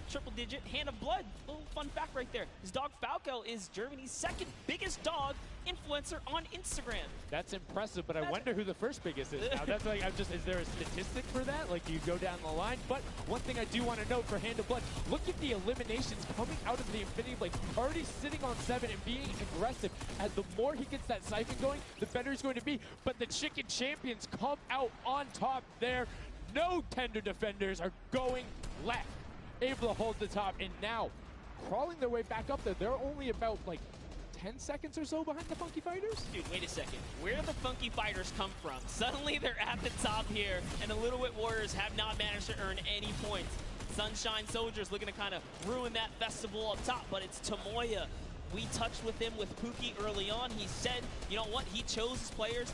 triple digit. Hand of Blood, little fun fact right there. His dog Falco is Germany's second biggest dog influencer on Instagram. That's impressive, but I wonder who the first biggest is now. That's like, is there a statistic for that? Like, do you go down the line? But one thing I do want to note for Hand of Blood, look at the eliminations coming out of the Infinity Blade. Already sitting on 7 and being aggressive. As the more he gets that siphon going, the better he's going to be. But the Chicken Champions come out on top there. No tender defenders are going left. Able to hold the top, and now crawling their way back up there. They're only about, 10 seconds or so behind the Funky Fighters? Dude, wait a second. Where do the Funky Fighters come from? Suddenly they're at the top here, and the Little Whip Warriors have not managed to earn any points. Sunshine Soldiers looking to kind of ruin that festival up top, but it's Tomoya. We touched with him with Pookie early on. He said, you know what, he chose his players,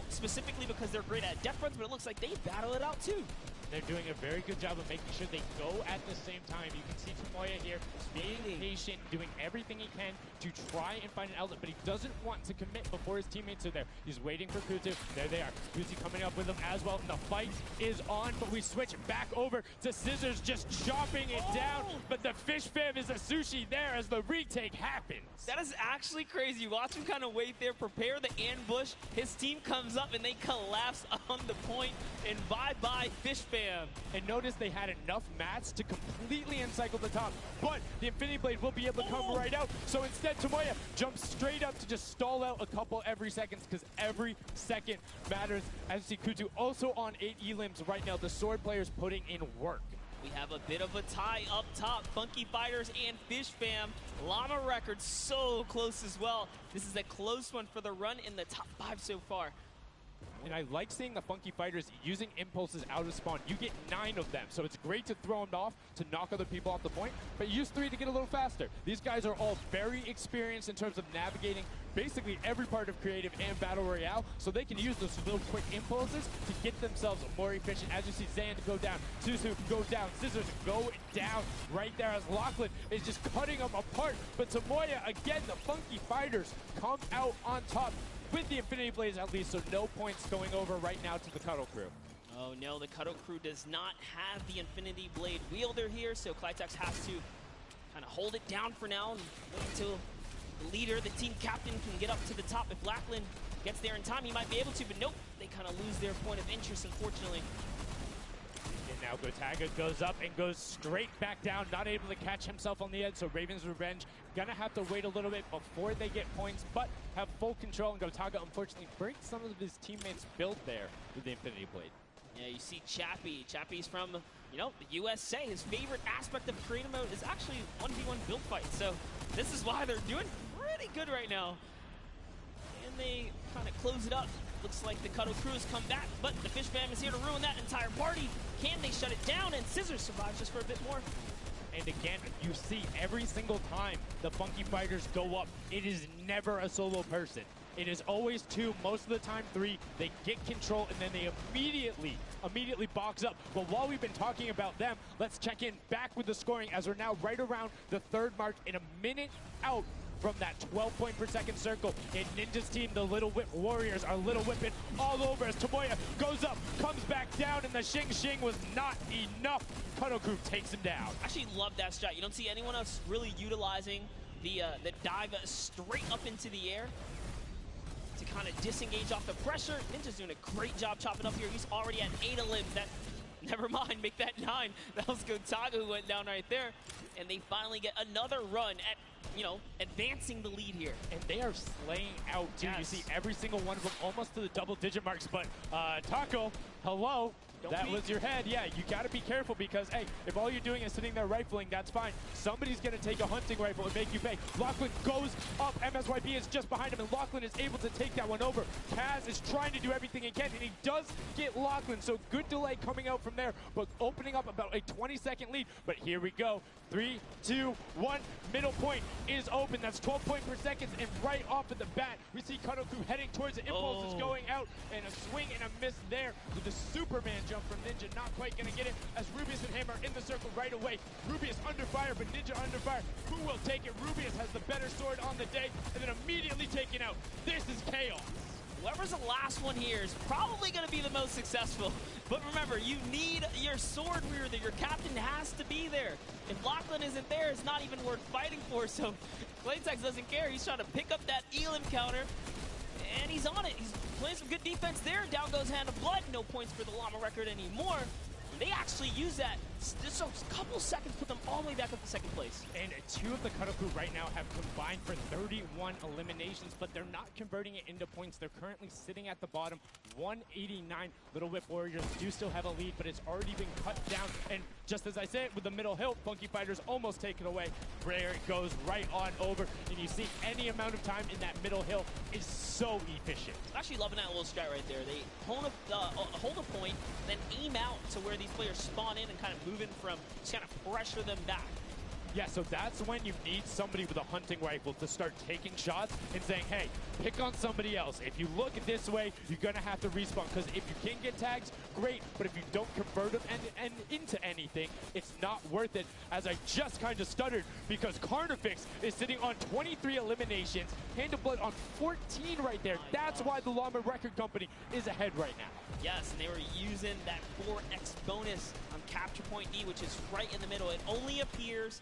specifically because they're great at death runs, but it looks like they battle it out too. They're doing a very good job of making sure they go at the same time. You can see Tomoya here being patient, doing everything he can to try and find an outlet, but he doesn't want to commit before his teammates are there. He's waiting for Kutu. There they are. Kutu coming up with them as well. And the fight is on, but we switch back over to Scissors just chopping it down. But the Fish Fam is a sushi there as the retake happens. That is actually crazy. Watch him kind of wait there, prepare the ambush. His team comes up and they collapse on the point, and bye-bye Fish Fam. And notice they had enough mats to completely encircle the top, but the Infinity Blade will be able to come right out. So instead, Tomoya jumps straight up to just stall out a couple every seconds, because every second matters. As you see Kutu also on 8 elims right now. The sword players putting in work. We have a bit of a tie up top. Funky Fighters and Fish Fam. Llama Record so close as well. This is a close one for the run in the top 5 so far. And I like seeing the Funky Fighters using impulses out of spawn. You get 9 of them, so it's great to throw them off to knock other people off the point, but use 3 to get a little faster. These guys are all very experienced in terms of navigating basically every part of creative and battle royale, so they can use those little quick impulses to get themselves more efficient. As you see Zan go down, Suzu go down, Scissors go down right there as Lachlan is just cutting them apart. But Tomoya, again, the Funky Fighters come out on top with the Infinity Blades at least, so no points going over right now to the Cuddle Crew. Oh no, the Cuddle Crew does not have the Infinity Blade wielder here, so Clitex has to kind of hold it down for now and wait until the leader, the team captain, can get up to the top. If Lachlan gets there in time, he might be able to, but nope, they kind of lose their point of interest, unfortunately. And now Gotaga goes up and goes straight back down, not able to catch himself on the edge, so Raven's Revenge gonna have to wait a little bit before they get points, but have full control, and Gotaga unfortunately breaks some of his teammates' build there with the Infinity Blade. Yeah, you see Chappie. Chappie's from, the USA. His favorite aspect of creative mode is actually 1v1 build fights, so this is why they're doing pretty good right now. And they kind of close it up. Looks like the Cuddle Crew has come back, but the Fish Fam is here to ruin that entire party. Can they shut it down? And Scissors survives just for a bit more. And again, you see every single time the Funky Fighters go up, it is never a solo person. It is always 2, most of the time 3. They get control and then they immediately box up. But while we've been talking about them, let's check in back with the scoring as we're now right around the 3rd mark and a minute out from that 12 per second circle. And Ninja's team, the Little Whip Warriors, are Little Whipping all over as Tomoya goes up, comes back down, and the Xing Xing was not enough. Cuddle Crew takes him down. I actually love that strat. You don't see anyone else really utilizing the dive straight up into the air to kind of disengage off the pressure. Ninja's doing a great job chopping up here. He's already at 8 of limbs. That, never mind, make that 9. That was Gotaga who went down right there. And they finally get another run at, you know, advancing the lead here. And they are slaying out, too. Yes. You see every single one of them almost to the double-digit marks. But Taco, hello. That was your head. Yeah, you got to be careful because, hey, if all you're doing is sitting there rifling, that's fine. Somebody's going to take a hunting rifle and make you pay. Lachlan goes up. MSYP is just behind him, and Lachlan is able to take that one over. Kaz is trying to do everything he can, and he does get Lachlan. So good delay coming out from there, but opening up about a 20-second lead. But here we go. 3, 2, 1. Middle point is open. That's 12 per second, and right off of the bat, we see Cuddle Crew heading towards it. Impulse is going out, and a swing and a miss there with the Superman jump from Ninja. Not quite going to get it as Rubius and Hammer in the circle right away. Rubius under fire, but Ninja under fire. Who will take it? Rubius has the better sword on the day, and then immediately taken out. This is chaos. Whoever's the last one here is probably going to be the most successful. But remember, you need your sword wielder. Your captain has to be there. If Lachlan isn't there, it's not even worth fighting for. So Claytex doesn't care. He's trying to pick up that Elim counter. And he's on it. He's playing some good defense there. Down goes Hand of Blood. No points for the Llama record anymore. They actually use that. Just a couple seconds put them all the way back up to second place. And 2 of the Cuddle Crew right now have combined for 31 eliminations, but they're not converting it into points. They're currently sitting at the bottom, 189. Little Whip Warriors do still have a lead, but it's already been cut down. And just as I said, with the middle hill, Funky Fighters almost take it away. Rare goes right on over, and you see any amount of time in that middle hill is so efficient. I'm actually loving that little strat right there. They hold a point, then aim out to where these players spawn in and kind of move in from, just kind of pressure them back. Yeah, so that's when you need somebody with a hunting rifle to start taking shots and saying, hey, pick on somebody else. If you look this way, you're going to have to respawn, because if you can get tags, great, but if you don't convert them and into anything, it's not worth it, as I just kind of stuttered, because Carnifex is sitting on 23 eliminations, Hand of Blood on 14 right there. That's why the Llama Record Company is ahead right now. Yes, and they were using that 4x bonus on Capture Point D, which is right in the middle. It only appears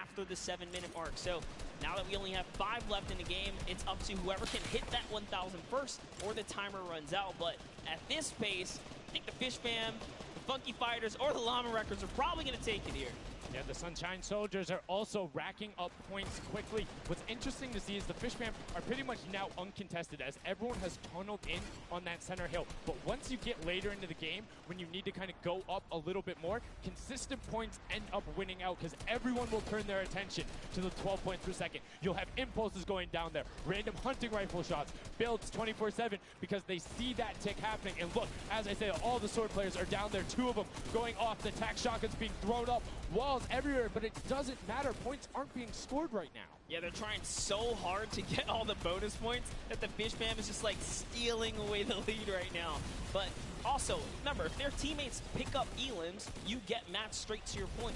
after the 7-minute mark. So now that we only have 5 left in the game, it's up to whoever can hit that 1,000 first or the timer runs out. But at this pace, I think the Fish Fam, the Funky Fighters, or the Llama Records are probably going to take it here. Yeah, the Sunshine Soldiers are also racking up points quickly. What's interesting to see is the Fish Fam are pretty much now uncontested, as everyone has tunneled in on that center hill. But once you get later into the game, when you need to kind of go up a little bit more, consistent points end up winning out, because everyone will turn their attention to the 12 points per second. You'll have impulses going down there, random hunting rifle shots, builds 24/7, because they see that tick happening. And look, as I say, all the sword players are down there, 2 of them going off, the tac shotguns being thrown up, walls everywhere, but it doesn't matter. Points aren't being scored right now. Yeah, they're trying so hard to get all the bonus points that the Fish Fam is just like stealing away the lead right now. But also, remember, if their teammates pick up elims, you get matched straight to your point,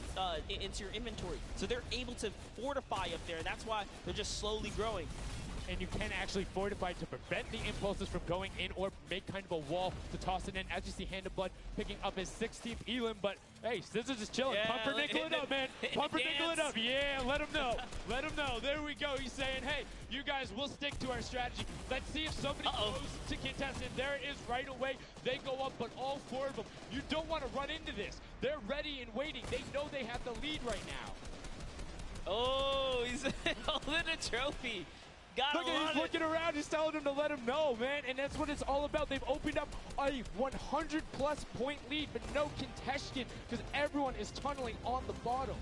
into your inventory. So they're able to fortify up there. That's why they're just slowly growing. And you can actually fortify to prevent the impulses from going in, or make kind of a wall to toss it in. As you see, Hand of Blood picking up his 16th elim, but hey, Scissors is chilling. Yeah, Pumpernickel it up, man. Pumpernickel it up. Yeah, let him know. Let him know. There we go. He's saying, hey, you guys, we'll stick to our strategy. Let's see if somebody goes to contest it. There it is right away. They go up, but all 4 of them, you don't want to run into this. They're ready and waiting. They know they have the lead right now. Oh, he's holding a trophy. Look at he's looking around, he's telling him to let him know, man, and that's what it's all about. They've opened up a 100-plus point lead, but no contention, because everyone is tunneling on the bottom.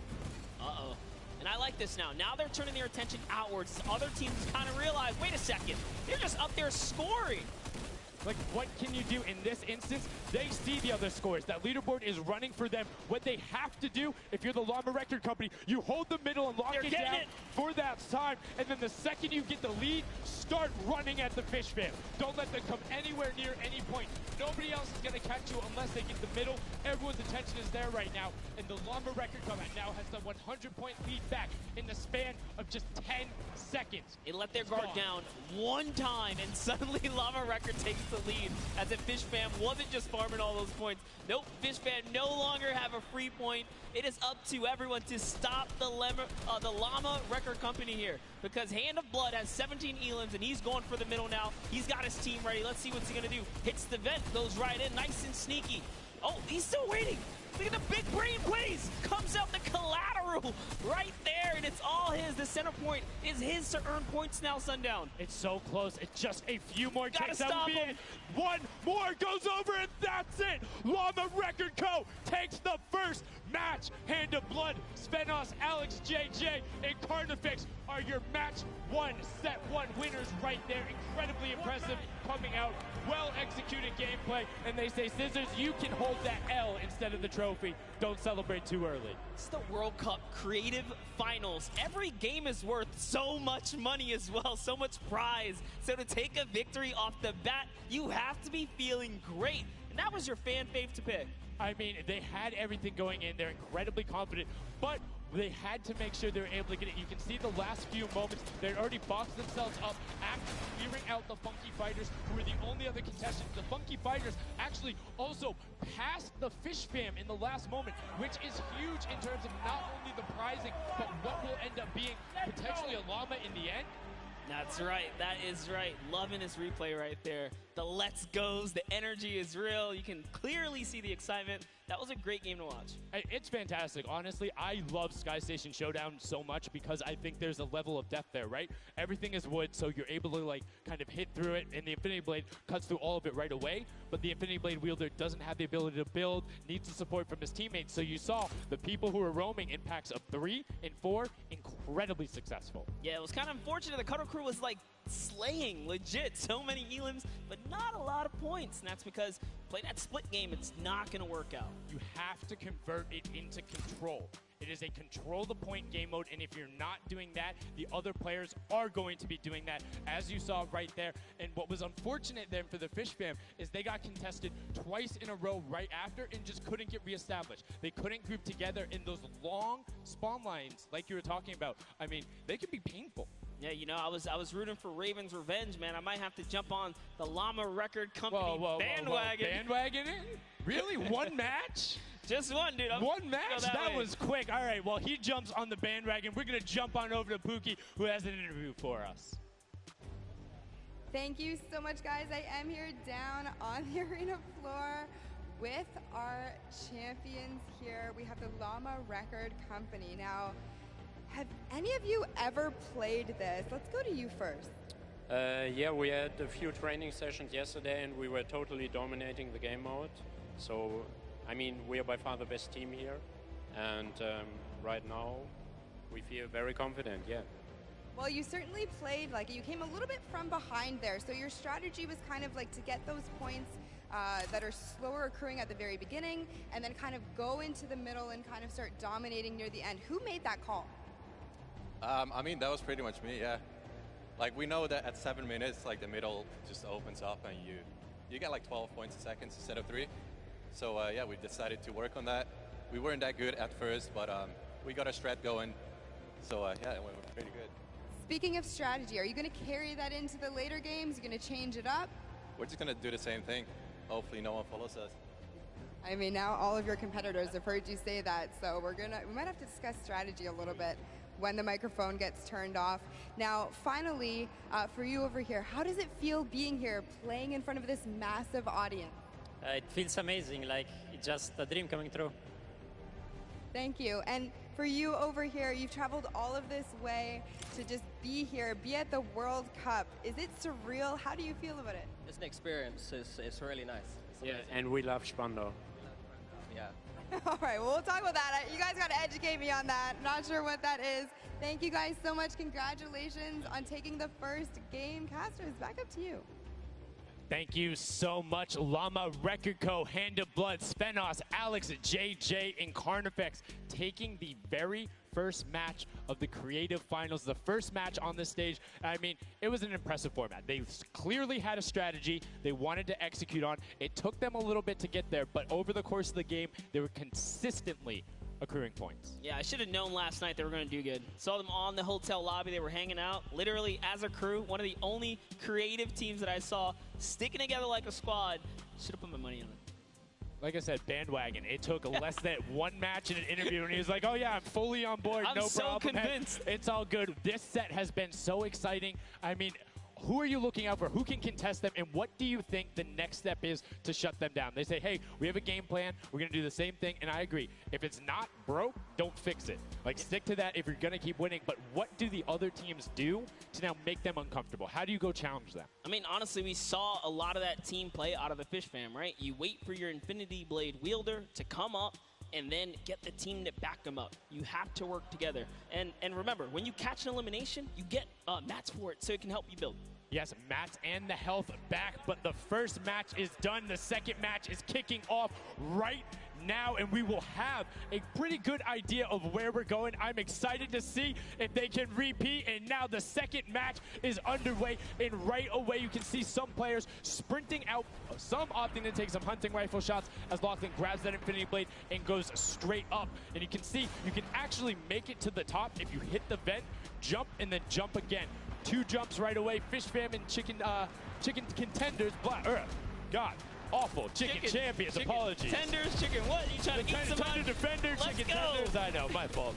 Uh-oh. And I like this now. Now they're turning their attention outwards. Other teams kind of realize, wait a second, they're just up there scoring. Like, what can you do in this instance? They see the other scores. That leaderboard is running for them. What they have to do, if you're the Llama Record Company, you hold the middle and lock it down for that time. And then the second you get the lead, start running at the Fish Fam. Don't let them come anywhere near any point. Nobody else is going to catch you unless they get the middle. Everyone's attention is there right now. And the Llama Record Company now has the 100-point lead back in the span of just 10 seconds. They let their guard down one time, and suddenly Llama Record takes the lead as if Fish Fam wasn't just farming all those points. Nope, Fish Fam no longer have a free point. It is up to everyone to stop the Llama Record Company here, because Hand of Blood has 17 elims, and he's going for the middle now. He's got his team ready. Let's see what's he going to do. Hits the vent, goes right in, nice and sneaky. Oh, he's still waiting. Look at the big brain plays. Comes out the collateral right there, and it's all his. The center point is his to earn points now, Sundown. It's so close. It's just a few more Gotta ticks. That stop would be him. it. One more goes over, and that's it. Llama Record Co. takes the first match. Hand of Blood, Svenos, Alex JJ, and Carnifex are your match one, set one winners right there. Incredibly impressive coming out. Well executed gameplay, and they say, Scissors, you can hold that L instead of the trophy. Don't celebrate too early. It's the World Cup Creative Finals. Every game is worth so much money as well, so much prize. So to take a victory off the bat, you have to be feeling great. And that was your fan fave to pick. I mean, they had everything going in. They're incredibly confident, but they had to make sure they were able to get it. You can see the last few moments, they'd already boxed themselves up after clearing out the Funky Fighters, who were the only other contestants. The Funky Fighters actually also passed the Fish Fam in the last moment, which is huge in terms of not only the prizing, but what will end up being potentially a llama in the end. That's right. That is right. Loving this replay right there. The let's goes, the energy is real. You can clearly see the excitement. That was a great game to watch. It's fantastic. Honestly, I love Sky Station Showdown so much because I think there's a level of depth there, right? Everything is wood, so you're able to like kind of hit through it, and the Infinity Blade cuts through all of it right away, but the Infinity Blade wielder doesn't have the ability to build, needs the support from his teammates. So you saw the people who were roaming in packs of 3 and 4, incredibly successful. Yeah, it was kind of unfortunate. The Cutter Crew was like slaying, legit. So many elims, but not a lot of points. And that's because playing that split game, it's not going to work out. You have to convert it into control. It is a control the point game mode, and if you're not doing that, the other players are going to be doing that, as you saw right there. And what was unfortunate then for the Fish Fam is they got contested twice in a row right after and just couldn't get reestablished. They couldn't group together in those long spawn lines like you were talking about. I mean, they could be painful. Yeah, you know, I was rooting for Raven's Revenge, man. I might have to jump on the Llama Record Company bandwagon. Bandwagon it? Really? One match? Just one, dude. One match? That way. was quick. All right, well, he jumps on the bandwagon. We're going to jump on over to Pookie, who has an interview for us. Thank you so much, guys. I am here down on the arena floor with our champions here. We have the Llama Record Company. Now, have any of you ever played this? Let's go to you first. Yeah, we had a few training sessions yesterday, and we were totally dominating the game mode. So, I mean, we are by far the best team here, and right now we feel very confident, yeah. Well, you certainly played, like, you came a little bit from behind there, so your strategy was kind of like to get those points that are slower accruing at the very beginning, and then kind of go into the middle and kind of start dominating near the end. Who made that call? I mean, that was pretty much me, yeah. Like, we know that at 7 minutes, like, the middle just opens up and you get like 12 points a second instead of 3. So, yeah, we decided to work on that. We weren't that good at first, but we got a strat going. So, yeah, it went pretty good. Speaking of strategy, are you going to carry that into the later games? You're going to change it up? We're just going to do the same thing. Hopefully no one follows us. I mean, now all of your competitors have heard you say that, so we might have to discuss strategy a little bit when the microphone gets turned off. Now, finally, for you over here, how does it feel being here, playing in front of this massive audience? It feels amazing, like it's just a dream coming true. Thank you. And for you over here, you've traveled all of this way to just be here, be at the World Cup. Is it surreal? How do you feel about it? It's an experience. It's really nice. Yeah, and we love Spandau. Yeah. All right, well, we'll talk about that. You guys got to educate me on that. Not sure what that is. Thank you guys so much. Congratulations on taking the first game. Casters, back up to you. Thank you so much, Llama, Record Co., Hand of Blood, Spenos, Alex, JJ, and Carnifex taking the very first match of the Creative Finals, the first match on the stage. I mean, it was an impressive format. They clearly had a strategy they wanted to execute on. It took them a little bit to get there, but over the course of the game, they were consistently accruing points. Yeah, I should have known last night they were going to do good. Saw them on the hotel lobby. They were hanging out, literally as a crew. One of the only creative teams that I saw sticking together like a squad. Should have put my money on it. Like I said, bandwagon. It took less than one match in an interview, and he was like, oh, yeah, I'm fully on board. I'm no so problem. convinced. Hey, it's all good. This set has been so exciting. I mean, who are you looking out for? Who can contest them? And what do you think the next step is to shut them down? They say, hey, we have a game plan. We're going to do the same thing. And I agree. If it's not broke, don't fix it. Like, stick to that if you're going to keep winning. But what do the other teams do to now make them uncomfortable? How do you go challenge them? I mean, honestly, we saw a lot of that team play out of the Fish Fam, right? You wait for your Infinity Blade wielder to come up and then get the team to back them up. You have to work together. And remember, when you catch an elimination, you get mats for it so it can help you build. Yes, mats and the health back, but the first match is done. The second match is kicking off right now, and we will have a pretty good idea of where we're going. I'm excited to see if they can repeat, and now the second match is underway, and right away you can see some players sprinting out, some opting to take some hunting rifle shots as Lachlan grabs that Infinity Blade and goes straight up. And you can see you can actually make it to the top if you hit the vent, jump, and then jump again. 2 jumps right away. Fish Fam and chicken contenders. God, awful. Chicken champions. Chicken apologies. Tenders, chicken what? You trying to eat some Tender defender, chicken tenders. I know, my fault.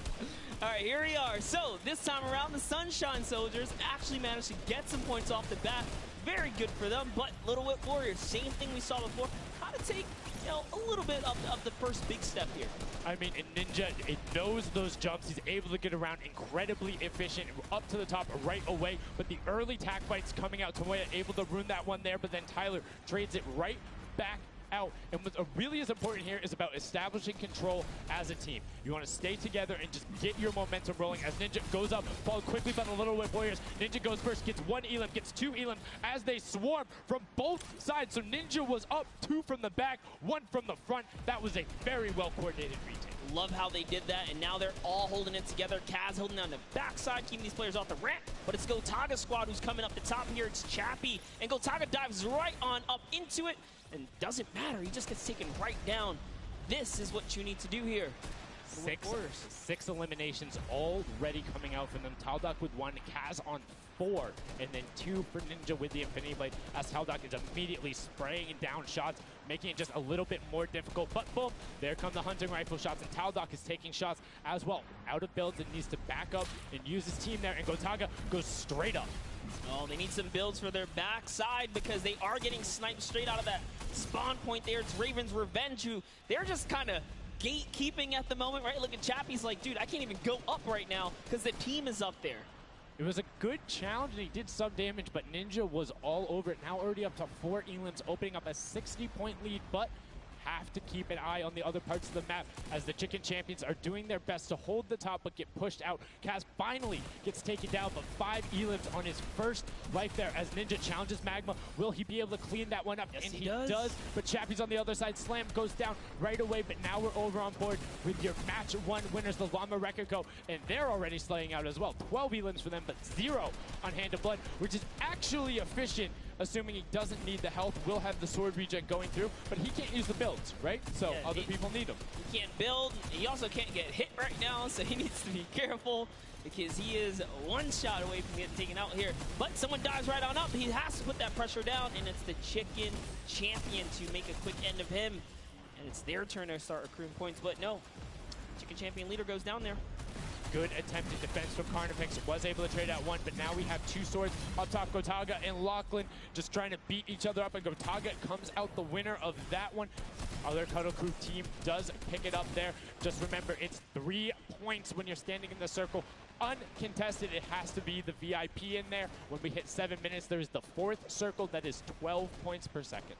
All right, here we are. So this time around, the Sunshine Soldiers actually managed to get some points off the bat. Very good for them, but Little Whip Warriors, same thing we saw before. How to take, a little bit of the first big step here. I mean, Ninja, it knows those jumps. He's able to get around incredibly efficient, up to the top right away. But the early tack fights coming out, Tomoya able to ruin that one there, but then Tyler trades it right back out. And what's really as important here is about establishing control as a team. You want to stay together and just get your momentum rolling as Ninja goes up, followed quickly by the Little Whip Warriors. Ninja goes first, gets 1 elim, gets 2 elim as they swarm from both sides. So Ninja was up 2 from the back, 1 from the front. That was a very well-coordinated retake. Love how they did that, and now they're all holding it together. Kaz holding down the backside, keeping these players off the ramp, but it's Gotaga squad who's coming up the top here. It's Chappie, and Gotaga dives right on up into it, and doesn't matter. He just gets taken right down. This is what you need to do here. 6 eliminations already coming out from them. Taldock with 1, Kaz on 4, and then 2 for Ninja with the Infinity Blade, as Taldock is immediately spraying down shots, making it just a little bit more difficult. But boom, there come the hunting rifle shots, and Taldock is taking shots as well. Out of builds and needs to back up and use his team there, and Gotaga goes straight up. Oh, they need some builds for their backside because they are getting sniped straight out of that spawn point there. It's Raven's Revenge, who they're just kind of gatekeeping at the moment, right? Look at Chappie's like, dude, I can't even go up right now because the team is up there. It was a good challenge, and he did some damage, but Ninja was all over it. Now already up to 4 elims, opening up a 60-point lead, but have to keep an eye on the other parts of the map as the Chicken Champions are doing their best to hold the top but get pushed out. Kaz finally gets taken down, but 5 elims on his first life there as Ninja challenges Magma. Will he be able to clean that one up? Yes, and he does. But Chappie's on the other side. Slam goes down right away, but now we're over on board with your match 1 winners, the Llama Record Co., and they're already slaying out as well. 12 elims for them, but 0 on Hand of Blood, which is actually efficient, assuming he doesn't need the health. Will have the sword regen going through, but he can't use the builds, right? So yeah, other people need them. He can't build. He also can't get hit right now, so he needs to be careful because he is 1 shot away from getting taken out here. But someone dives right on up. He has to put that pressure down, and it's the Chicken Champion to make a quick end of him. And it's their turn to start accruing points, but no. Chicken Champion leader goes down there. Good attempted defense from Carnifex. Was able to trade out 1, but now we have 2 swords up top. Gotaga and Lachlan just trying to beat each other up, and Gotaga comes out the winner of that one. Other Cuddle Crew team does pick it up there. Just remember, it's 3 points when you're standing in the circle. Uncontested, it has to be the VIP in there. When we hit 7 minutes, there's the 4th circle that is 12 points per second.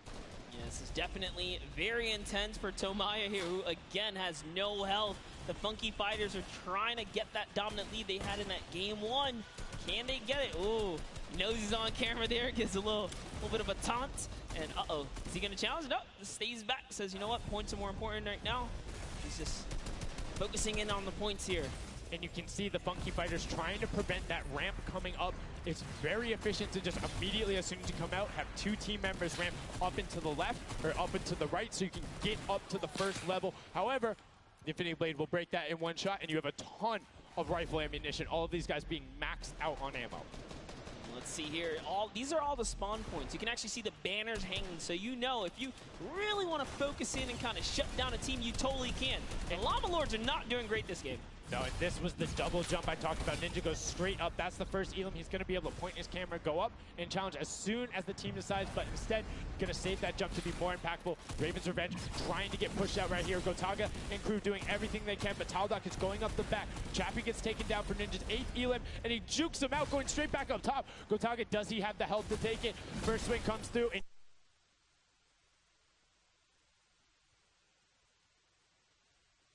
Yeah, this is definitely very intense for Tomoya here, who again has no health. The Funky Fighters are trying to get that dominant lead they had in that game 1. Can they get it? Ooh, knows he's on camera there, gets a little A little bit of a taunt, and uh-oh. Is he going to challenge? No, stays back, says, you know what, points are more important right now. He's just focusing in on the points here. And you can see the Funky Fighters trying to prevent that ramp coming up. It's very efficient to just immediately, as soon as you come out, have 2 team members ramp up and to the left or up and to the right so you can get up to the first level. However, the Infinity Blade will break that in one shot, and you have a ton of rifle ammunition. All of these guys being maxed out on ammo. Let's see here. These are all the spawn points. You can actually see the banners hanging, so you know if you really want to focus in and kind of shut down a team, you totally can. And Llama Lords are not doing great this game. No, and this was the double jump I talked about. Ninja goes straight up. That's the first Elam. He's going to be able to point his camera, go up, and challenge as soon as the team decides, but instead, going to save that jump to be more impactful. Raven's Revenge trying to get pushed out right here. Gotaga and crew doing everything they can, but Taldock is going up the back. Chappie gets taken down for Ninja's 8th Elam, and he jukes him out, going straight back up top. Gotaga, does he have the health to take it? First swing comes through, and